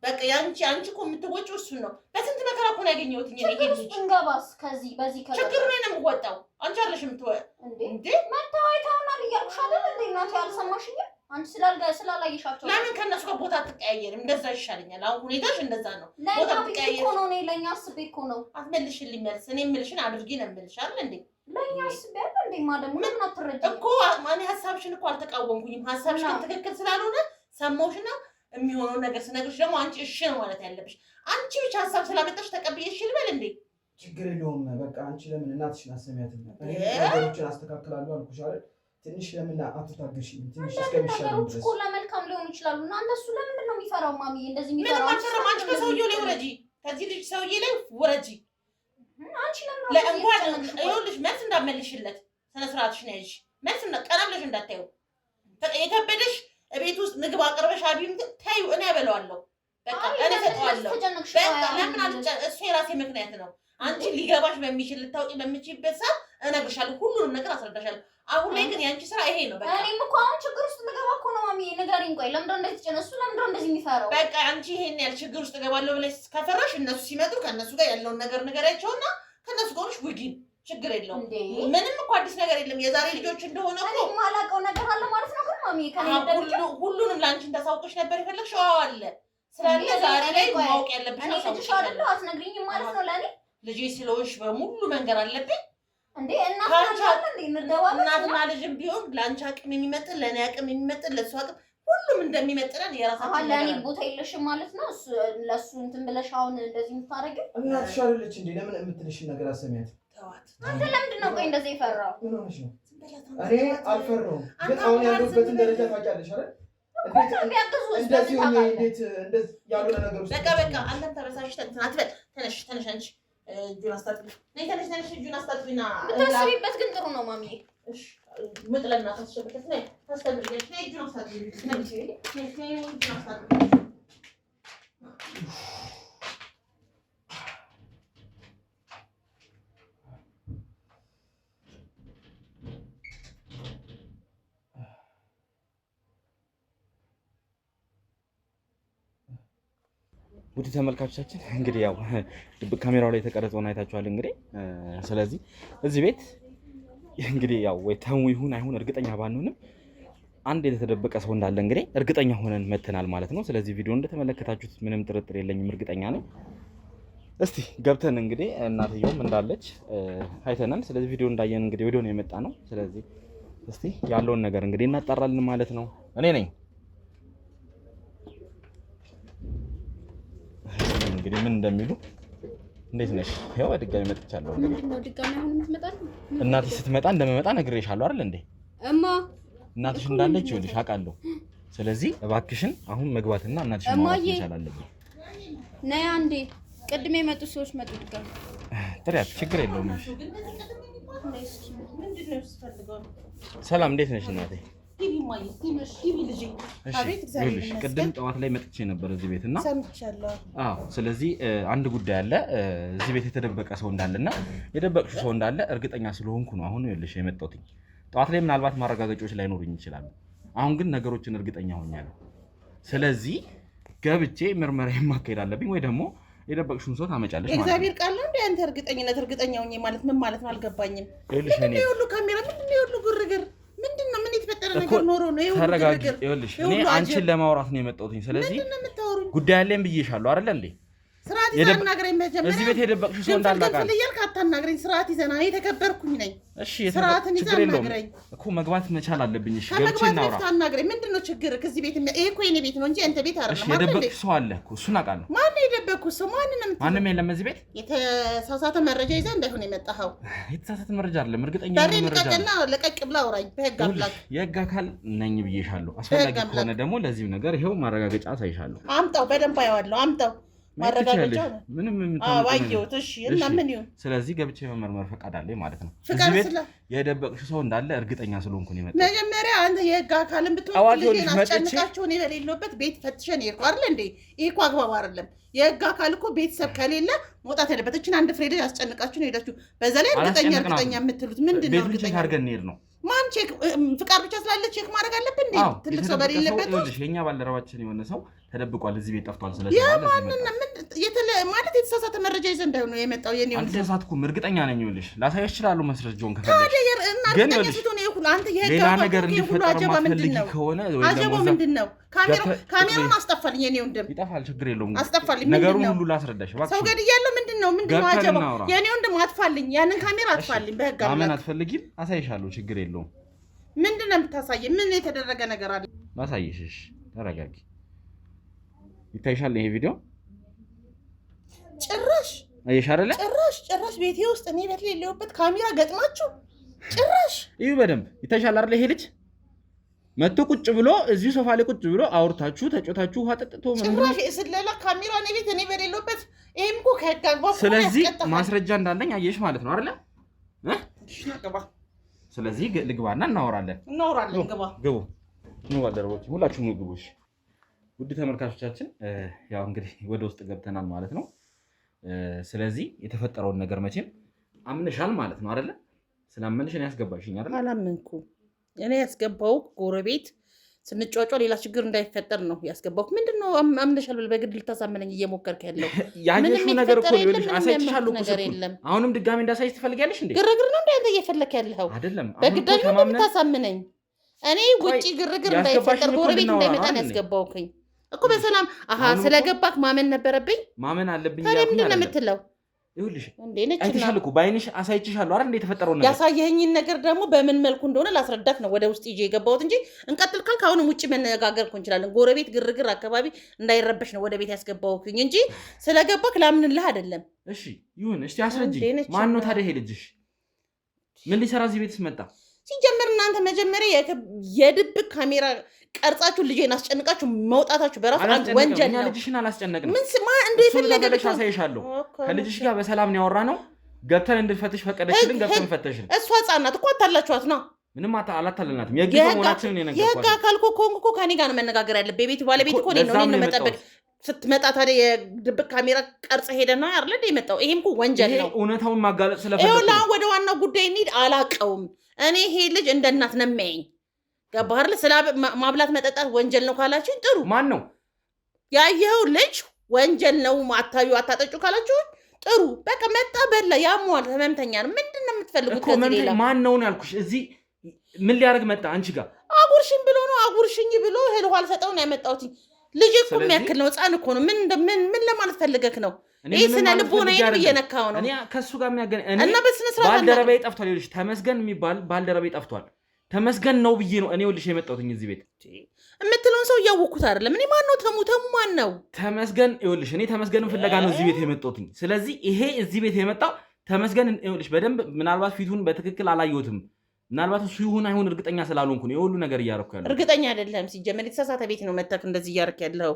በቃ አንቺ እኮ የምትወጪው እሱን ነው። በስንት መከራ እኮ ነው ያገኘሁት እኔ ይሄ ልጅ። እንገባስ ከዚህ በዚህ ችግሩ ነው የምወጣው። አንቺ አለሽ እንዴ መታወቂያውናል እያልኩሽ አይደል እንዴ? እናቴ አልሰማሽኝም? አንቺ ስላላየሻቸው ለምን ከእነሱ ጋር ቦታ አትቀያየርም? እንደዛ ይሻለኛል። አሁን ሁኔታሽ እንደዛ ነው። ቦታ አትቀያየር እኮ ነው። እኔ ለእኛ አስቤ እኮ ነው። አትመልሽልኝ መልስ። እኔ የምልሽን አድርጊ ነው የምልሽ አይደል እንዴ? ለእኛ አስቤ አይደል እንዴ? ማደሙ ምን አትረጂ እኮ እኔ ሀሳብሽን እኮ አልተቃወምኩኝም። ሀሳብሽ ግን ትክክል ስላልሆነ ሰማሁሽና የሚሆነውን ነገር ስነግርሽ ደግሞ አንቺ እሺ ነው ማለት ያለብሽ። አንቺ ብቻ ሀሳብ ስላመጣሽ ተቀብዬ እሺ ልበል እንዴ? ችግር የለውም። በቃ አንቺ ለምን እናትሽን አሰሚያትም? እኔ ነገሮችን አስተካክላለሁ አልኩሽ አይደል? ትንሽ ለምን አትታገሽኝ? ትንሽ እስከሚሻለው ድረስ እኮ ለመልካም ሊሆኑ ይችላሉ። እና እነሱ ለምንድን ነው የሚፈራው? ማሚዬ እንደዚህ የሚፈራው ምንም አልፈራም። አንቺ ከሰውዬው ላይ ውረጂ፣ ከዚህ ልጅ ሰውዬ ላይ ውረጂ። አንቺ ለእንኳን ይኸውልሽ መልስ እንዳትመልሽለት ስነ ስርዓትሽን ያዥ። መልስ ቀና ብለሽ እንዳታየው በቃ የከበደሽ ቤት ውስጥ ምግብ አቅርበሽ አብይም ታዩ እኔ ያበለዋለሁ። በቃ እኔ ሰጠዋለሁ። በቃ ለምን አልጨ እሱ የራሴ ምክንያት ነው። አንቺ ሊገባሽ በሚችል ልታውቂ በሚችልበት ሰዓት እነግርሻለሁ፣ ሁሉንም ነገር አስረዳሻለሁ። አሁን ላይ ግን ያንቺ ስራ ይሄ ነው። በቃ እኔም እኮ አሁን ችግር ውስጥ ልገባ እኮ ነው ማሚ። ንገሪኝ፣ ቆይ ለምንድነው እንደዚህ ጨነሱ? ለምንድነው እንደዚህ የሚፈራው? በቃ አንቺ ይሄን ያህል ችግር ውስጥ እገባለሁ ብለሽ ከፈራሽ እነሱ ሲመጡ ከእነሱ ጋር ያለውን ነገር ንገሪያቸውና ከእነሱ ጋር ውጊ። ችግር የለውም። ምንም እኮ አዲስ ነገር የለም። የዛሬ ልጆች እንደሆነ እኮ የማላውቀው ነገር አለ ማለት ነው። ግን ማሚ ሁሉንም ለአንቺ እንዳሳውቅሽ ነበር የፈለግሽው። አዎ አለ ስላለ ዛሬ ላይ ማወቅ ያለብሽ እኔ ልጅሽ አይደለሁ። አትነግሪኝም ማለት ነው ለእኔ ልጄ ስለሆንሽ በሙሉ መንገር አለብኝ እንዴ? እናትና ልጅም ቢሆን ለአንቺ አቅም የሚመጥን ለእኔ አቅም የሚመጥን ለእሱ አቅም ሁሉም እንደሚመጥነን የራሳችን ለእኔ ቦታ የለሽም ማለት ነው። ለእሱ እንትን ብለሽ አሁን እንደዚህ የምታደርጊው እናትሽ አይደለች እንዴ? ለምን የምትልሽን ነገር አሰሚያት። አንተ ለምንድን ነው ቆይ እንደዚህ የፈራው? ምን ሆነሽ ነው? እኔ አልፈራሁም፣ ግን አሁን ያለሁበትን ደረጃ ታውቂያለሽ አይደል? እንደዚህ ሆኜ እንዴት እንደዚህ ያልሆነ ነገር ውስጥ በቃ አንተም ተበሳሽ አትበል። ተነሽ አንቺ እጁን አስታጥቢ። ተነሽ እጁን አስታጥቢና ብታስቢበት ግን ጥሩ ነው ማሚ። እሺ ምጥለና ታስሸበከት ነይ ታስታጥቢልሽ። ነይ እጁን አስታጥቢ። ነይ እጁን አስታጥቢ። ውድ ተመልካቾቻችን እንግዲህ ያው ካሜራው ላይ የተቀረጸውን አይታችኋል። እንግዲህ ስለዚህ እዚህ ቤት እንግዲህ ያው ወይ ተሙ ይሁን አይሁን እርግጠኛ ባንሆንም አንድ የተደበቀ ሰው እንዳለ እንግዲህ እርግጠኛ ሆነን መተናል ማለት ነው። ስለዚህ ቪዲዮ እንደተመለከታችሁት ምንም ጥርጥር የለኝም፣ እርግጠኛ ነኝ። እስቲ ገብተን እንግዲህ እናትየውም እንዳለች አይተናል። ስለዚህ ቪዲዮ እንዳየን እንግዲህ ቪዲዮ ነው የመጣ ነው። ስለዚህ እስቲ ያለውን ነገር እንግዲህ እናጣራለን ማለት ነው። እኔ ነኝ እንግዲህ ምን እንደሚሉ። እንዴት ነሽ? ያው ድጋሚ መጥቻለሁ። ምንድነው ድጋሚ አሁን የምትመጣው? እናትሽ ስትመጣ እንደምመጣ ነግሬሻለሁ አይደል እንዴ? እናትሽ እንዳለች ይኸውልሽ አውቃለሁ። ስለዚህ እባክሽን አሁን መግባትና እናትሽን ማውራት መቻል አለብኝ። ነይ አንዴ። ቅድም የመጡ ሰዎች መጡ ድጋሚ። ጥሪያት፣ ችግር የለውም። ሰላም፣ እንዴት ነሽ እናቴ? ቅድም ጠዋት ላይ መጥቼ ነበር እዚህ ቤት እና ስለዚህ አንድ ጉዳይ አለ። እዚህ ቤት የተደበቀ ሰው እንዳለና የደበቅሽው ሰው እንዳለ እርግጠኛ ስለሆንኩ ነው አሁን ይኸውልሽ የመጣሁት። ጠዋት ላይ ምናልባት ማረጋገጫዎች ላይኖሩኝ ይችላሉ። አሁን ግን ነገሮችን እርግጠኛ ሆኛለሁ። ስለዚህ ገብቼ ምርመራ ማካሄድ አለብኝ ወይ ደግሞ የደበቅሽውን ሰው ታመጫለሽ ማለት ነው። እግዚአብሔር ቃል ነው እንዴ? አንተ እርግጠኛ ሆኜ ማለት ምን ማለት ነው? አልገባኝም። ምንድን ነው የሁሉ ካሜራ? ምንድን ነው የሁሉ ግርግር? ምንድነው? ምን የተፈጠረ ነገር ኖሮ ነው? ተረጋጊ። ይኸውልሽ እኔ አንቺን ለማውራት ነው የመጣሁት። ስለዚህ ጉዳይ አለኝ ብዬሻለሁ አይደል እንዴ? ስርዓት ይዘህ አናግረኝ። መጀመሪያ እዚህ ቤት የደበቅሽው ሰው እንዳላቃል እያልክ አታናግረኝ። ስርዓት ይዘህ ና። የተከበርኩኝ ነኝ። እሺ ስርዓትን ይዘህ አናግረኝ እኮ መግባት መቻል አለብኝ። እሺ ገብቼ እናውራ። አናግረኝ። ምንድነው ችግር? ከዚህ ቤት ይሄ እኮ የኔ ቤት ነው እንጂ አንተ ቤት አይደለም። እሺ የደበቅሽው ሰው አለ እኮ እሱን አውቃለሁ። ማን ነው የደበቅኩት ሰው? ማንም የለም እዚህ ቤት። የተሳሳተ መረጃ ይዘህ እንዳይሆን የመጣኸው። የተሳሳተ መረጃ አይደለም፣ እርግጠኛ ነኝ። መረጃና ለቀቅ ብላ አውራኝ። በህግ አምላክ የህግ አካል ነኝ ብዬሻለሁ። አስፈላጊ ከሆነ ደግሞ ለዚህ ነገር ይሄው ማረጋገጫ አሳይሻለሁ። አምጣው፣ በደንብ አየዋለሁ። አምጣው ማረጋገጫ ነው። ምንም አዋየሁት። እሺ እና ምን ይሁን? ስለዚህ ገብቼ መመርመር ፈቃድ አለኝ ማለት ነው። እዚህ ቤት የደበቅሽው ሰው እንዳለ እርግጠኛ ስለሆንኩ ነው የመጣሁት። መጀመሪያ አንተ የህግ አካልን ብትሆን ልጄን አስጨንቃቸው እኔ በሌለሁበት ቤት ፈትሸን ይሄድኩ አይደል እንዴ? ይሄ እኮ አግባብ አይደለም። የህግ አካል እኮ ቤተሰብ ከሌለ መውጣት ያለበት። እችን አንድ ፍሬ ልጅ አስጨንቃችሁ ነው ሄዳችሁ። በዛ ላይ እርግጠኛ የምትሉት ምንድን ነው? ቤቱን ቼክ አድርገን እንሄድ ነው። ማን ቼክ? ፍቃድ ብቻ ስላለ ቼክ ማድረግ አለብን እንዴ? ትልቅ ሰው በሌለበት የኛ ባልደረባችን የሆነ ሰው ተደብቋል፣ እዚህ ቤት ጠፍቷል። ማለት የተሳሳተ መረጃ ይዘህ እንዳይሆን ነው የመጣው። የኔ ወንድ አልተሳሳትኩም፣ እርግጠኛ ነኝ። ይኸውልሽ ላሳይሽ እችላለሁ ማስረጃውን ከፈለግሽ። ግን ሌላ ነገር እንዲፈጠር ማትፈልጊ ከሆነ አጀባው ምንድን ነው? ካሜራውን አስጠፋልኝ። የኔ ወንድም ይጠፋል፣ ችግር የለውም። አስጠፋልኝ። ነገሩን ሁሉ ላስረዳሽ እባክሽ። ሰው ገድያለሁ። ምንድን ነው አጀባው? የኔ ወንድም አጥፋልኝ፣ ያንን ካሜራ አጥፋልኝ። በህግ አምላክ ማመን አትፈልጊም? አሳይሻለሁ፣ ችግር የለውም። ምንድን ነው የምታሳየኝ? ምን የተደረገ ነገር አለ? ላሳይሽ። ተረጋጊ። ይታይሻል ይሄ ቪዲዮ? ጭራሽ አየሽ አይደለ? ጭራሽ ቤቴ ውስጥ እኔ ቤት የሌለሁበት ካሜራ ገጥማችሁ ጭራሽ እዩ። በደንብ ይታይሻል አይደለ? ይሄ ልጅ መጥቶ ቁጭ ብሎ እዚህ ሶፋ ላይ ቁጭ ብሎ አውርታችሁ ተጮታችሁ ውሃ ጠጥቶ ጭራሽ ስለላ ካሜራ እኔ ቤት እኔ በሌለሁበት። ይሄም እኮ ከህግ አግባብ። ስለዚህ ማስረጃ እንዳለኝ አየሽ ማለት ነው አይደለ? እሺ ግባ። ስለዚህ ልግባና እናወራለን። ግባ። ግቡ። ነው ባልደረቦች ሁላችሁም ግቡሽ። ውድ ተመልካቾቻችን ያው እንግዲህ ወደ ውስጥ ገብተናል ማለት ነው። ስለዚህ የተፈጠረውን ነገር መቼም አምነሻል ማለት ነው አይደለ? ስላመንሽ እኔ ያስገባሽኝ አይደለ? አላመንኩም። እኔ ያስገባው ጎረቤት ስንጫጫ ሌላ ችግር እንዳይፈጠር ነው ያስገባው። ምንድነው አምነሻል ብለህ በግድ ልታሳመነኝ እየሞከርክ ያለው? ያየሽው ነገር እኮ ይኸውልሽ፣ አሳይቻለሁ እኮ የለም። አሁንም ድጋሚ እንዳሳይሽ ትፈልጊያለሽ እንዴ? ግርግር ነው እንዴ አንተ እየፈለክ ያለው? አይደለም በግዳጅ ነው የምታሳምነኝ። እኔ ውጪ ግርግር እንዳይፈጠር ጎረቤት እንዳይመጣ ነው ያስገባውኝ እኮ በሰላም። አሃ ስለገባክ ማመን ነበረብኝ። ማመን አለብኝ። ታዲያ ምንድን ነው የምትለው? ይኸውልሽ አይተሻል እኮ በዓይንሽ አሳይቼሻለሁ አይደል? እንደ የተፈጠረው ነገር ያሳየኸኝን ነገር ደግሞ በምን መልኩ እንደሆነ ላስረዳክ ነው ወደ ውስጥ ይዤ የገባሁት እንጂ እንቀጥል ካልክ አሁንም ውጪ መነጋገር እኮ እንችላለን። ጎረቤት ግርግር አካባቢ እንዳይረበሽ ነው ወደ ቤት ያስገባሁኝ እንጂ ስለገባክ ላምንልህ አይደለም። እሺ ይሁን። እስቲ አስረጅኝ። ማን ነው ታዲያ ይሄ ልጅሽ? ምን ሊሰራ እዚህ ቤትስ መጣ? ሲጀምር እናንተ መጀመሪያ የድብቅ ካሜራ ቀርጻችሁ ልጄን አስጨንቃችሁ መውጣታችሁ በራሱ አንድ ወንጀል ነው። ልጅሽን አላስጨነቅንም። ምን ስማ እንደ የፈለገሽ አሳይሻለሁ። ከልጅሽ ጋር በሰላም ነው ያወራነው። ገብተን እንድንፈትሽ ፈቀደችልን። ገብተን ፈተሽን። እሷ ሕፃን ናት እኮ አታላችኋት ነው። ምንም አላታለልናትም። የህግ መሆናችንን የነገርኳት የህግ አካል እኮ ከሆንኩ እኮ ከእኔ ጋር ነው መነጋገር ያለብህ። የቤቱ ባለቤት እኮ እኔን ነው መጠበቅ። ስትመጣ ታዲያ የድብቅ ካሜራ ቀርጽ ሄደ ነው አይደል እንደ የመጣው? ይሄም እኮ ወንጀል ነው። እውነታውን ማጋለጥ ስለፈለኩ ይኸውልህ፣ ወደ ዋናው ጉዳይ እንሂድ። አላቀውም እኔ ይሄ ልጅ እንደ እናት ነው የሚያየኝ። ገባህ አይደል? ስለ ማብላት መጠጣት ወንጀል ነው ካላችሁኝ ጥሩ። ማን ነው ያየኸው ልጅ ወንጀል ነው አታዩ አታጠጩ ካላችሁኝ ጥሩ። በቃ መጣ በላ ያሟል። ህመምተኛ ነው። ምንድን ነው የምትፈልጉት? ከዚህ ሌላ ማን ነው ያልኩሽ? እዚህ ምን ሊያደርግ መጣ? አንቺ ጋር አጉርሽኝ ብሎ ነው አጉርሽኝ ብሎ እህል ውሃ አልሰጠው ነው ያመጣሁት። ልጅ እኮ የሚያክል ነው፣ ህፃን እኮ ነው። ምን ለማለት ፈልገህ ነው? ይህ ስነ ልቦና እየነካው ነው። እኔ ከእሱ ጋር የሚያገናኝ እና በስነ ስርዓት ባልደረባዬ ጠፍቷል። ይኸውልሽ ተመስገን የሚባል ባልደረባዬ ጠፍቷል። ተመስገን ነው ብዬ ነው እኔ ይኸውልሽ የመጣሁት እዚህ ቤት። የምትለውን ሰው እያወኩት አይደለም። እኔ ማን ነው ተሙ ማን ነው ተመስገን? ይኸውልሽ እኔ ተመስገንን ፍለጋ ነው እዚህ ቤት የመጣሁት። ስለዚህ ይሄ እዚህ ቤት የመጣው ተመስገን ይኸውልሽ በደንብ ምናልባት ፊቱን በትክክል አላየሁትም። ምናልባት እሱ ይሁን አይሁን እርግጠኛ ስላልሆንኩ ነው የሁሉ ነገር እያደረኩ ያለው። እርግጠኛ አይደለም። ሲጀመር የተሳሳተ ቤት ነው መተክ እንደዚህ እያደረክ ያለው።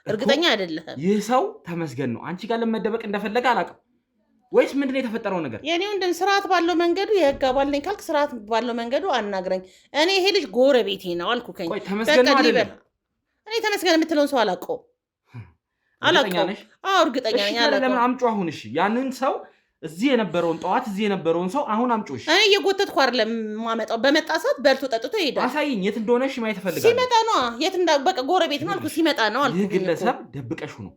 እርግጠኛ አይደለም። ይህ ሰው ተመስገን ነው። አንቺ ጋር ለመደበቅ እንደፈለገ አላውቅም። ወይስ ምንድነው የተፈጠረው ነገር? የኔ ወንድም ስርዓት ባለው መንገዱ የህግ አባል ነኝ ካልክ ስርዓት ባለው መንገዱ አናግረኝ። እኔ ይሄ ልጅ ጎረቤቴ ነው አልኩከኝ። ቆይ ተመስገን ነው አይደለም? እኔ ተመስገን የምትለውን ሰው አላውቀውም። አዎ እርግጠኛ ነኝ። ለምን አምጪው አሁን? እሺ ያንን ሰው እዚህ የነበረውን ጠዋት እዚህ የነበረውን ሰው አሁን አምጪው። እሺ እኔ እየጎተትኩ አይደለም ማመጣው። በመጣ ሰዓት በልቶ ጠጥቶ ይሄዳል። አሳይኝ፣ የት እንደሆነ እሺ ማየት እፈልጋለሁ። ሲመጣ ነው የት በቃ ጎረቤት ነው አልኩ። ሲመጣ ነው አልኩ። ይህ ግለሰብ ደብቀሽው ነው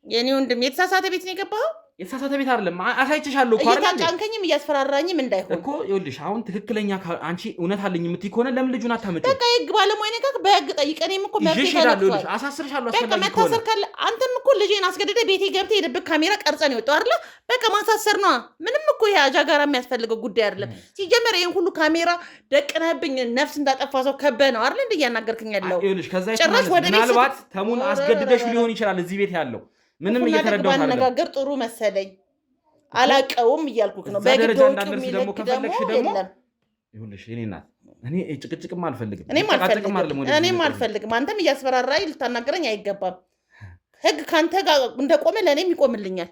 የኔ ወንድም። የተሳሳተ ቤት ነው የገባኸው። የተሳሳተ ቤት አይደለም። አሳይቼሻለሁ እኮ አይደል? እየታጫንከኝም እያስፈራራኝም እንዳይሆን እኮ ይኸውልሽ፣ አሁን ትክክለኛ አንቺ እውነት አለኝ የምትይ ከሆነ ለምን ልጁን አታመጪው? በቃ የህግ ባለሙያ ነኝ ካልክ በህግ ጠይቅ። እኔም እኮ መብቴ ተነክቷል። አሳስርሻለሁ። በቃ መታሰር ካለ አንተም እኮ ልጄን አስገድደህ ቤቴ ገብተህ የድብቅ ካሜራ ቀርጸን የወጣው አይደለ? በቃ ማሳሰር ነዋ። ምንም እኮ ይሄ አጃጋራ የሚያስፈልገው ጉዳይ አይደለም። ሲጀመር ይሄን ሁሉ ካሜራ ደቅነህብኝ ነፍስ እንዳጠፋ ሰው ከበህ ነው አይደል እንደ እያናገርክኝ ያለው? ይኸውልሽ፣ ከዛ ምናልባት ተሙን አስገድደሽ ሊሆን ይችላል እዚህ ቤት ያለው። ምንም እየተረዳሁት አይደለም። ባነጋገር ጥሩ መሰለኝ። አላቀውም እያልኩክ ነው። በግድ ወጪው ደግሞ ከፈለግሽ ደግሞ ይኸውልሽ የእኔ እናት እኔ ጭቅጭቅም አልፈልግም። እኔም አልፈልግም። አንተም እያስፈራራኝ ልታናገረኝ አይገባም። ህግ ካንተ ጋር እንደቆመ ለእኔም ይቆምልኛል።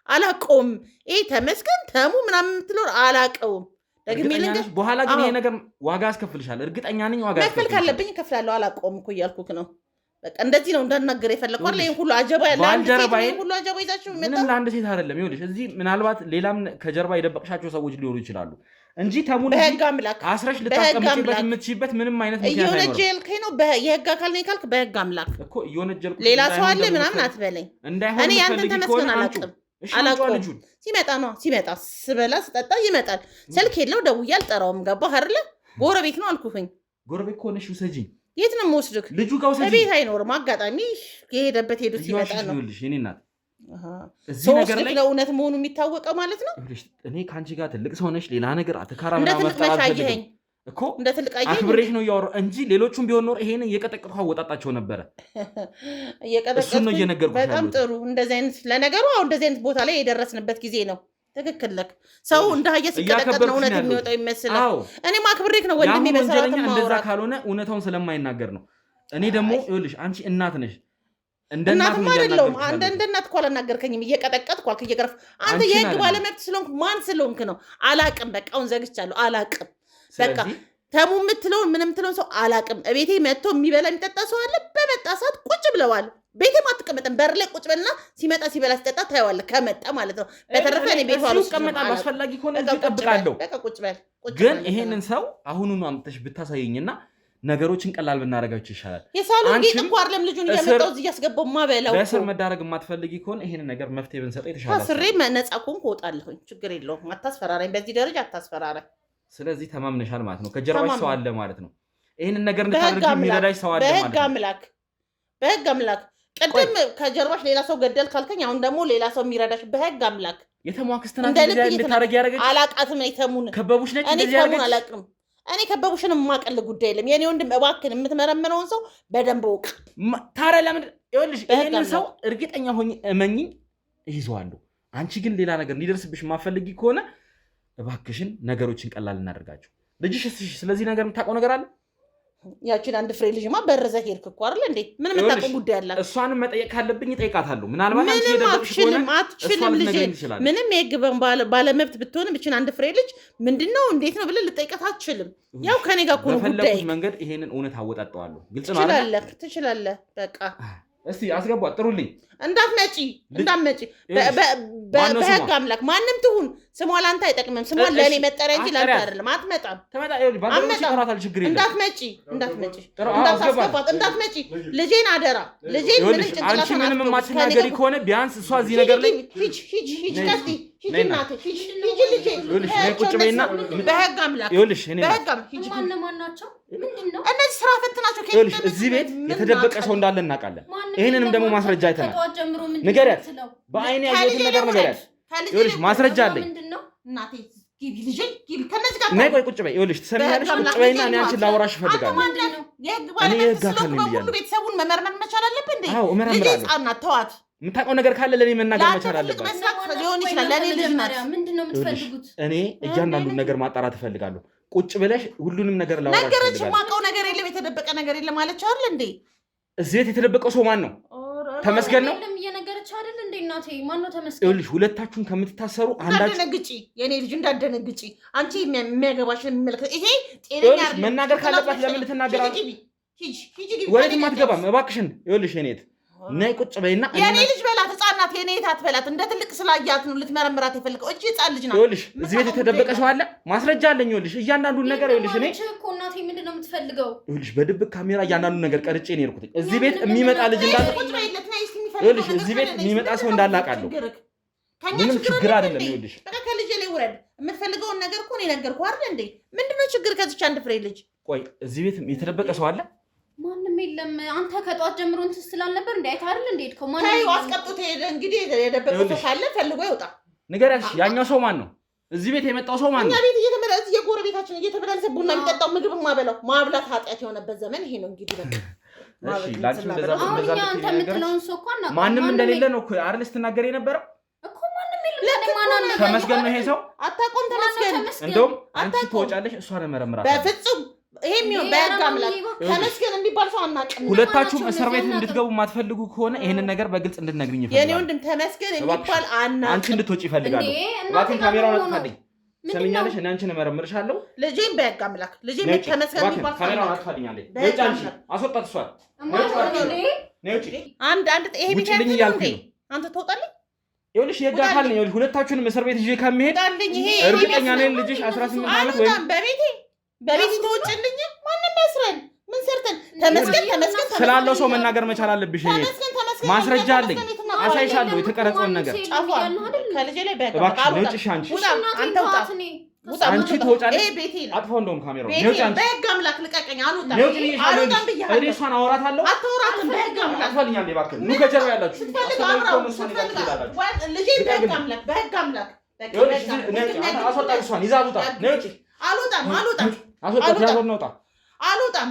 አላቀውም። ይሄ ተመስገን ተሙ ምናምን የምትለው አላቀውም። ደግሜ ልንገር፣ በኋላ ግን ይሄ ነገር ዋጋ አስከፍልሻል። እርግጠኛ ነኝ ዋጋ መክፈል ካለብኝ እከፍላለሁ። አላቀውም እኮ እያልኩክ ነው። በቃ እንደዚህ ነው እንዳናገር የፈለኩት አይደል? ይሄን ሁሉ አጀባ ይዛችሁ ምንም ለአንድ ሴት አይደለም። ይኸውልሽ እዚህ ምናልባት ሌላም ከጀርባ የደበቅሻቸው ሰዎች ሊሆኑ ይችላሉ እንጂ ተሙን በህግ አምላክ አስረሽ ልታስቀምጪበት የምትችይበት ምንም አይነት ምክንያት አይኖርም። እየወነጀልከኝ ነው። የህግ አካል ነኝ ካልክ በህግ አምላክ እኮ እየወነጀልኩ ሌላ ሰው አለ ምናምን አትበለኝ። እኔ ያንተን ተመስገን አላውቅም። ሲመጣ ነው ሲመጣ ስበላ ስጠጣ ይመጣል። ስልክ የለው ደውዬ አልጠራውም። ገባህ አይደለ? ጎረቤት ነው አልኩኝ። ጎረቤት ከሆነሽ ውሰጂኝ። የት ነው የምወስድህ? ልጁ ጋር ውሰጂኝ። ቤት አይኖርም። አጋጣሚ የሄደበት ሄዱ ሲመጣ ነው። ይኸውልሽ የእኔ እናት እዚህ ነገር ላይ ለእውነት መሆኑ የሚታወቀው ማለት ነው። እኔ ከአንቺ ጋር ትልቅ ሰው ነሽ። ሌላ ነገር አትካራ ምናምን መፍጠር አልፈልግም እኮ። እንደ ትልቅ አየኸኝ አክብሬሽ ነው እያወራሁ እንጂ ሌሎቹም ቢሆን ኖር ይሄን እየቀጠቀጥኩ አወጣጣቸው ነበረ። እሱን ነው እየነገርኩሽ። በጣም ጥሩ። እንደዚህ አይነት ለነገሩ አሁን እንደዚህ አይነት ቦታ ላይ የደረስንበት ጊዜ ነው። ትክክል ነህ። ሰው እንደ ሀያ ሲቀጠቀጥ ነው እውነት የሚወጣው ይመስላል። እኔ ማክብሬክ ነው ወንድሜ። በሰዓት እንደዛ ካልሆነ እውነታውን ስለማይናገር ነው። እኔ ደግሞ ይኸውልሽ አንቺ እናት ነሽ። እንደ እናት አይደለሁም። እንደ እናት እኮ አላናገርከኝም። እየቀጠቀጥኩ አልክ፣ እየገረፍ አንተ የህግ ባለመብት ስለሆንክ ማን ስለሆንክ ነው? አላቅም። በቃ አሁን ዘግቻለሁ። አላቅም። በቃ ተሙ የምትለውን ምንም የምትለውን ሰው አላቅም። እቤቴ መጥቶ የሚበላ የሚጠጣ ሰው አለ። በመጣ ሰዓት ቁጭ ብለዋል። ቤቴም አትቀመጥም። በር ላይ ቁጭ ብልና ሲመጣ ሲበላ ሲጠጣ ታየዋለህ፣ ከመጣ ማለት ነው። በተረፈ እኔ ቤቷ ውስጥ እቀመጣለሁ። አስፈላጊ ከሆነ እዚህ እጠብቃለሁ። በቃ ቁጭ በል። ግን ይሄንን ሰው አሁኑኑ አምጥተሽ ብታሳየኝና ነገሮችን ቀላል ብናደርጋቸው ይሻላል። የሳሎን ጌጥ እንኳን አይደለም ልጁን እያመጣው እዚህ ያስገባው ማበላው። ለእስር መዳረግ የማትፈልጊ ከሆነ ይሄንን ነገር መፍትሄ ብንሰጠው የተሻለ። ታስሬ ነፃ ከሆንኩ እወጣለሁኝ። ችግር የለውም። አታስፈራራኝ፣ በዚህ ደረጃ አታስፈራራኝ። ስለዚህ ተማምነሻል ማለት ነው። ከጀርባሽ ሰው አለ ማለት ነው። ይሄንን ነገር እንድታደርጊ የሚረዳሽ ሰው አለ ማለት ነው። በህግ አምላክ ቅድም ከጀርባሽ ሌላ ሰው ገደል ካልከኝ፣ አሁን ደግሞ ሌላ ሰው የሚረዳሽ በህግ አምላክ። የተሟክስተና እንድታረጊ ያደረገች አላቃትም። የተሙን ከበቡሽ ነች እንደዚህ ያደረገች አላቅም። እኔ ከበቡሽን የማቀል ጉዳይ የለም። የኔ ወንድም እባክህን የምትመረምረውን ሰው በደንብ ወቅ። ታዲያ ለምን ይኸውልሽ፣ ይሄንን ሰው እርግጠኛ ሆኜ እመኚኝ ይይዘዋለሁ። አንቺ ግን ሌላ ነገር እንዲደርስብሽ የማፈልጊ ከሆነ እባክሽን ነገሮችን ቀላል እናደርጋቸው። ልጅሽ ስለዚህ ነገር የምታውቀው ነገር አለ? ያችን አንድ ፍሬ ልጅማ በረዘህ ሄድክ እኮ አይደል እንዴ? ምን የምታውቀው ጉዳይ አላት? እሷንም መጠየቅ ካለብኝ እጠይቃታለሁ። ምናልባት አንቺ የደበቅሽ ከሆነ አትችልም። ልጅ ምንም የህግ ባለመብት ብትሆንም እችን አንድ ፍሬ ልጅ ምንድነው እንዴት ነው ብለህ ልጠይቃት አትችልም። ያው ከኔ ጋር እኮ ነው ጉዳይ። በፈለኩት መንገድ ይሄንን እውነት አወጣጣዋለሁ። ግልጽ ነው አይደል? ትችላለህ። በቃ እስቲ አስገቧት፣ ጥሩልኝ። እንዳትመጪ በህግ አምላክ ማንም ትሁን ስሟ ለአንተ አይጠቅምም። ስሟ ለእኔ መጠሪያ እንጂ ለአንተ አይደለም። አትመጣም። እንዳትመጪ እንዳታስገባት፣ እንዳትመጪ። ልጄን አደራ። ልጄን ምንም ጭንቅላቷን አንቺ ምንም የማትናገሪ ከሆነ ቢያንስ እሷ እዚህ ነገር ላይ ሂጂ ቀጥይ። ሂጂ እናቴ ሂጂ ልጄ። ቁጭ በይና በህግ አምላክ ይኸውልሽ፣ በህግ ሂጂ። ማናቸው? ምንድነው እነዚህ ስራ ፈት ናቸው። ይኸውልሽ እዚህ ቤት የተደበቀ ሰው እንዳለ እናውቃለን። ይሄንንም ደግሞ ማስረጃ አይተናል። ንገሪያት፣ በአይኔ ያየሁትን ነገር ንገሪያት። ይኸውልሽ ማስረጃ አለኝ። እናቴ ግቢ ልጄ ግቢ። ከነዚህ ጋር ነይ፣ ቆይ ቁጭ በይ። ይኸውልሽ ትሰሚኛለሽ? ቁጭ በይና እኔ አንቺን ላወራሽ እፈልጋለሁ። እኔ የህግ አካል ነኝ ብያለሁ። ቤተሰቡን መመርመር መቻል አለብህ እንዴ? አዎ እመረምራለሁ። ልጄ ህፃን ናት፣ ተዋት። የምታውቀው ነገር ካለ ለእኔ መናገር መቻል አለባት። ሊሆን ይችላል። ለእኔ ልጅ ናት። ምንድነው የምትፈልጉት? እኔ እያንዳንዱን ነገር ማጣራት እፈልጋለሁ። ቁጭ ብለሽ ሁሉንም ነገር ላወራሽ እፈልጋለሁ። ነገሮች የማውቀው ነገር የለም፣ የተደበቀ ነገር የለም አለች አይደል እንዴ? እዚህ ቤት የተደበቀው ሰው ማን ነው? ተመስገን ነው። እየነገረች አይደል እንዴ? እናቴ ማን ነው ተመስገን? ይኸውልሽ ሁለታችሁም ከምትታሰሩ እንዳትደነግጪ፣ የኔ ልጅ እንዳትደነግጪ። አንቺ የሚያገባሽን የሚመለከት ይሄ ጤነኛ አይደለም። መናገር ካለባት ለምን ልትናገራለች? ሂጂ ወዴትም አትገባም። እባክሽን ይኸውልሽ የኔት ነይ ቁጭ በይና የኔ ልጅ በላት። ህፃን ናት። የኔ እህት አትበላት። እንደ ትልቅ ስላያት ነው ልትመረምራት የፈለገው እንጂ ህፃን ልጅ ናት። ይኸውልሽ እዚህ ቤት የተደበቀ ሰው አለ። ማስረጃ አለኝ። ይኸውልሽ እያንዳንዱን ነገር ይኸውልሽ እኔ እኮ እናቴ ምንድነው የምትፈልገው? ይኸውልሽ በድብቅ ካሜራ እያንዳንዱን ነገር ቀርጬ ነው የሄድኩት። እዚህ ቤት የሚመጣ ልጅ እንዳለ ይኸውልሽ እዚህ ቤት የሚመጣ ሰው እንዳለ አውቃለሁ። ምንም ችግር አይደለም። ይኸውልሽ በቃ ከልጄ ላይ ውረድ። የምትፈልገውን ነገር እኮ ነው የነገርኩህ አይደል እንዴ? ምንድነው ችግር ከዚች አንድ ፍሬ ልጅ? ቆይ እዚህ ቤት የተደበቀ ሰው አለ? ማንም የለም። አንተ ከጧት ጀምሮ እንትን ስላልነበር እንዴ አይታል እንዴ? እኮ ማንም ታዩ አስቀጥቶ ሄደ። እንግዲህ የደበቀው ሰው ካለ ፈልጎ ይወጣ። ንገሪያሽ። ያኛው ሰው ማን ነው? እዚህ ቤት የመጣው ሰው ማን ነው? እኛ ቤት እየተመላለስ የጎረቤታችን እየተመላለሰ ቡና የሚጠጣው ምግብ ማበላው ማብላት ኃጢአት የሆነበት ዘመን ይሄ ነው። እንግዲህ በቃ እሺ ላንቺ እንደዛ አንተ የምትለውን ሰው እኮ አናውቅም። ማንም እንደሌለ ነው እኮ አይደል ስትናገር የነበረው እኮ ማንም የለም። ተመስገን ነው ይሄ ሰው። አታውቀውም? ተመስገን እንደውም አንቺ ትወጫለሽ፣ እሷ ነው መረምራት። በፍጹም ይሄ የሚሆን በህግ አምላክ ተመስገን የሚባል ሰው አናውቅም። ሁለታችሁም እስር ቤት እንድትገቡ የማትፈልጉ ከሆነ ይሄንን ነገር በግልጽ እንድትነግሪኝ ይፈልጋል። የኔ ወንድም ተመስገን የሚባል አናውቅም። አንቺ እንድትወጪ ይፈልጋለሁ። እባክህን ካሜራውን አጥፋልኝ። ሰሚኛለሽ? እኔ አንቺን እመረምርሻለሁ። ልጄን በህግ አምላክ ልጄን ተመስገን የሚባል ሰው ካሜራውን አጥፋልኝ አለኝ። ነጭ አንቺ አስወጣት። እሷን አንድ ይሄ ቤት ውጭልኝ እያልኩኝ ነው። አንተ ትወጣለህ። ይኸውልሽ የህግ አካል ነኝ። ይኸውልሽ ሁለታችሁንም እስር ቤት ይዤ ከመሄድ እርግጠኛ ነኝ ልጅሽ 18 ዓመት ወይ በቤቴ ተወጭልኝ። ማንም ያስረን ምን ሰርተን? ተመስገን ስላለው ሰው መናገር መቻል አለብሽ። እኔ ማስረጃ አለኝ፣ አሳይሻለሁ የተቀረጸውን ነገር። ከልጄ ላይ እባክሽ ነጭሽ አንቺ አንተ ውጣ። አንቺ ትወጫለሽ። አጥፋው እንደውም ካሜራውን ነጭ አንቺ በህግ አምላክ ልቀቀኝ። አልወጣም እኔ እሷን አወራታለሁ። አታወራትም። በህግ አምላክ አጥፋልኛል። እባክህ ኑ ከጀርባ ያላችሁ ልጄን በህግ አምላክ በህግ አምላክ አስወጣ። እሷን ይዛ ውጣ። ነጭ አልወጣም። አስወጣ። ያዞር ነው ውጣ። አልወጣም።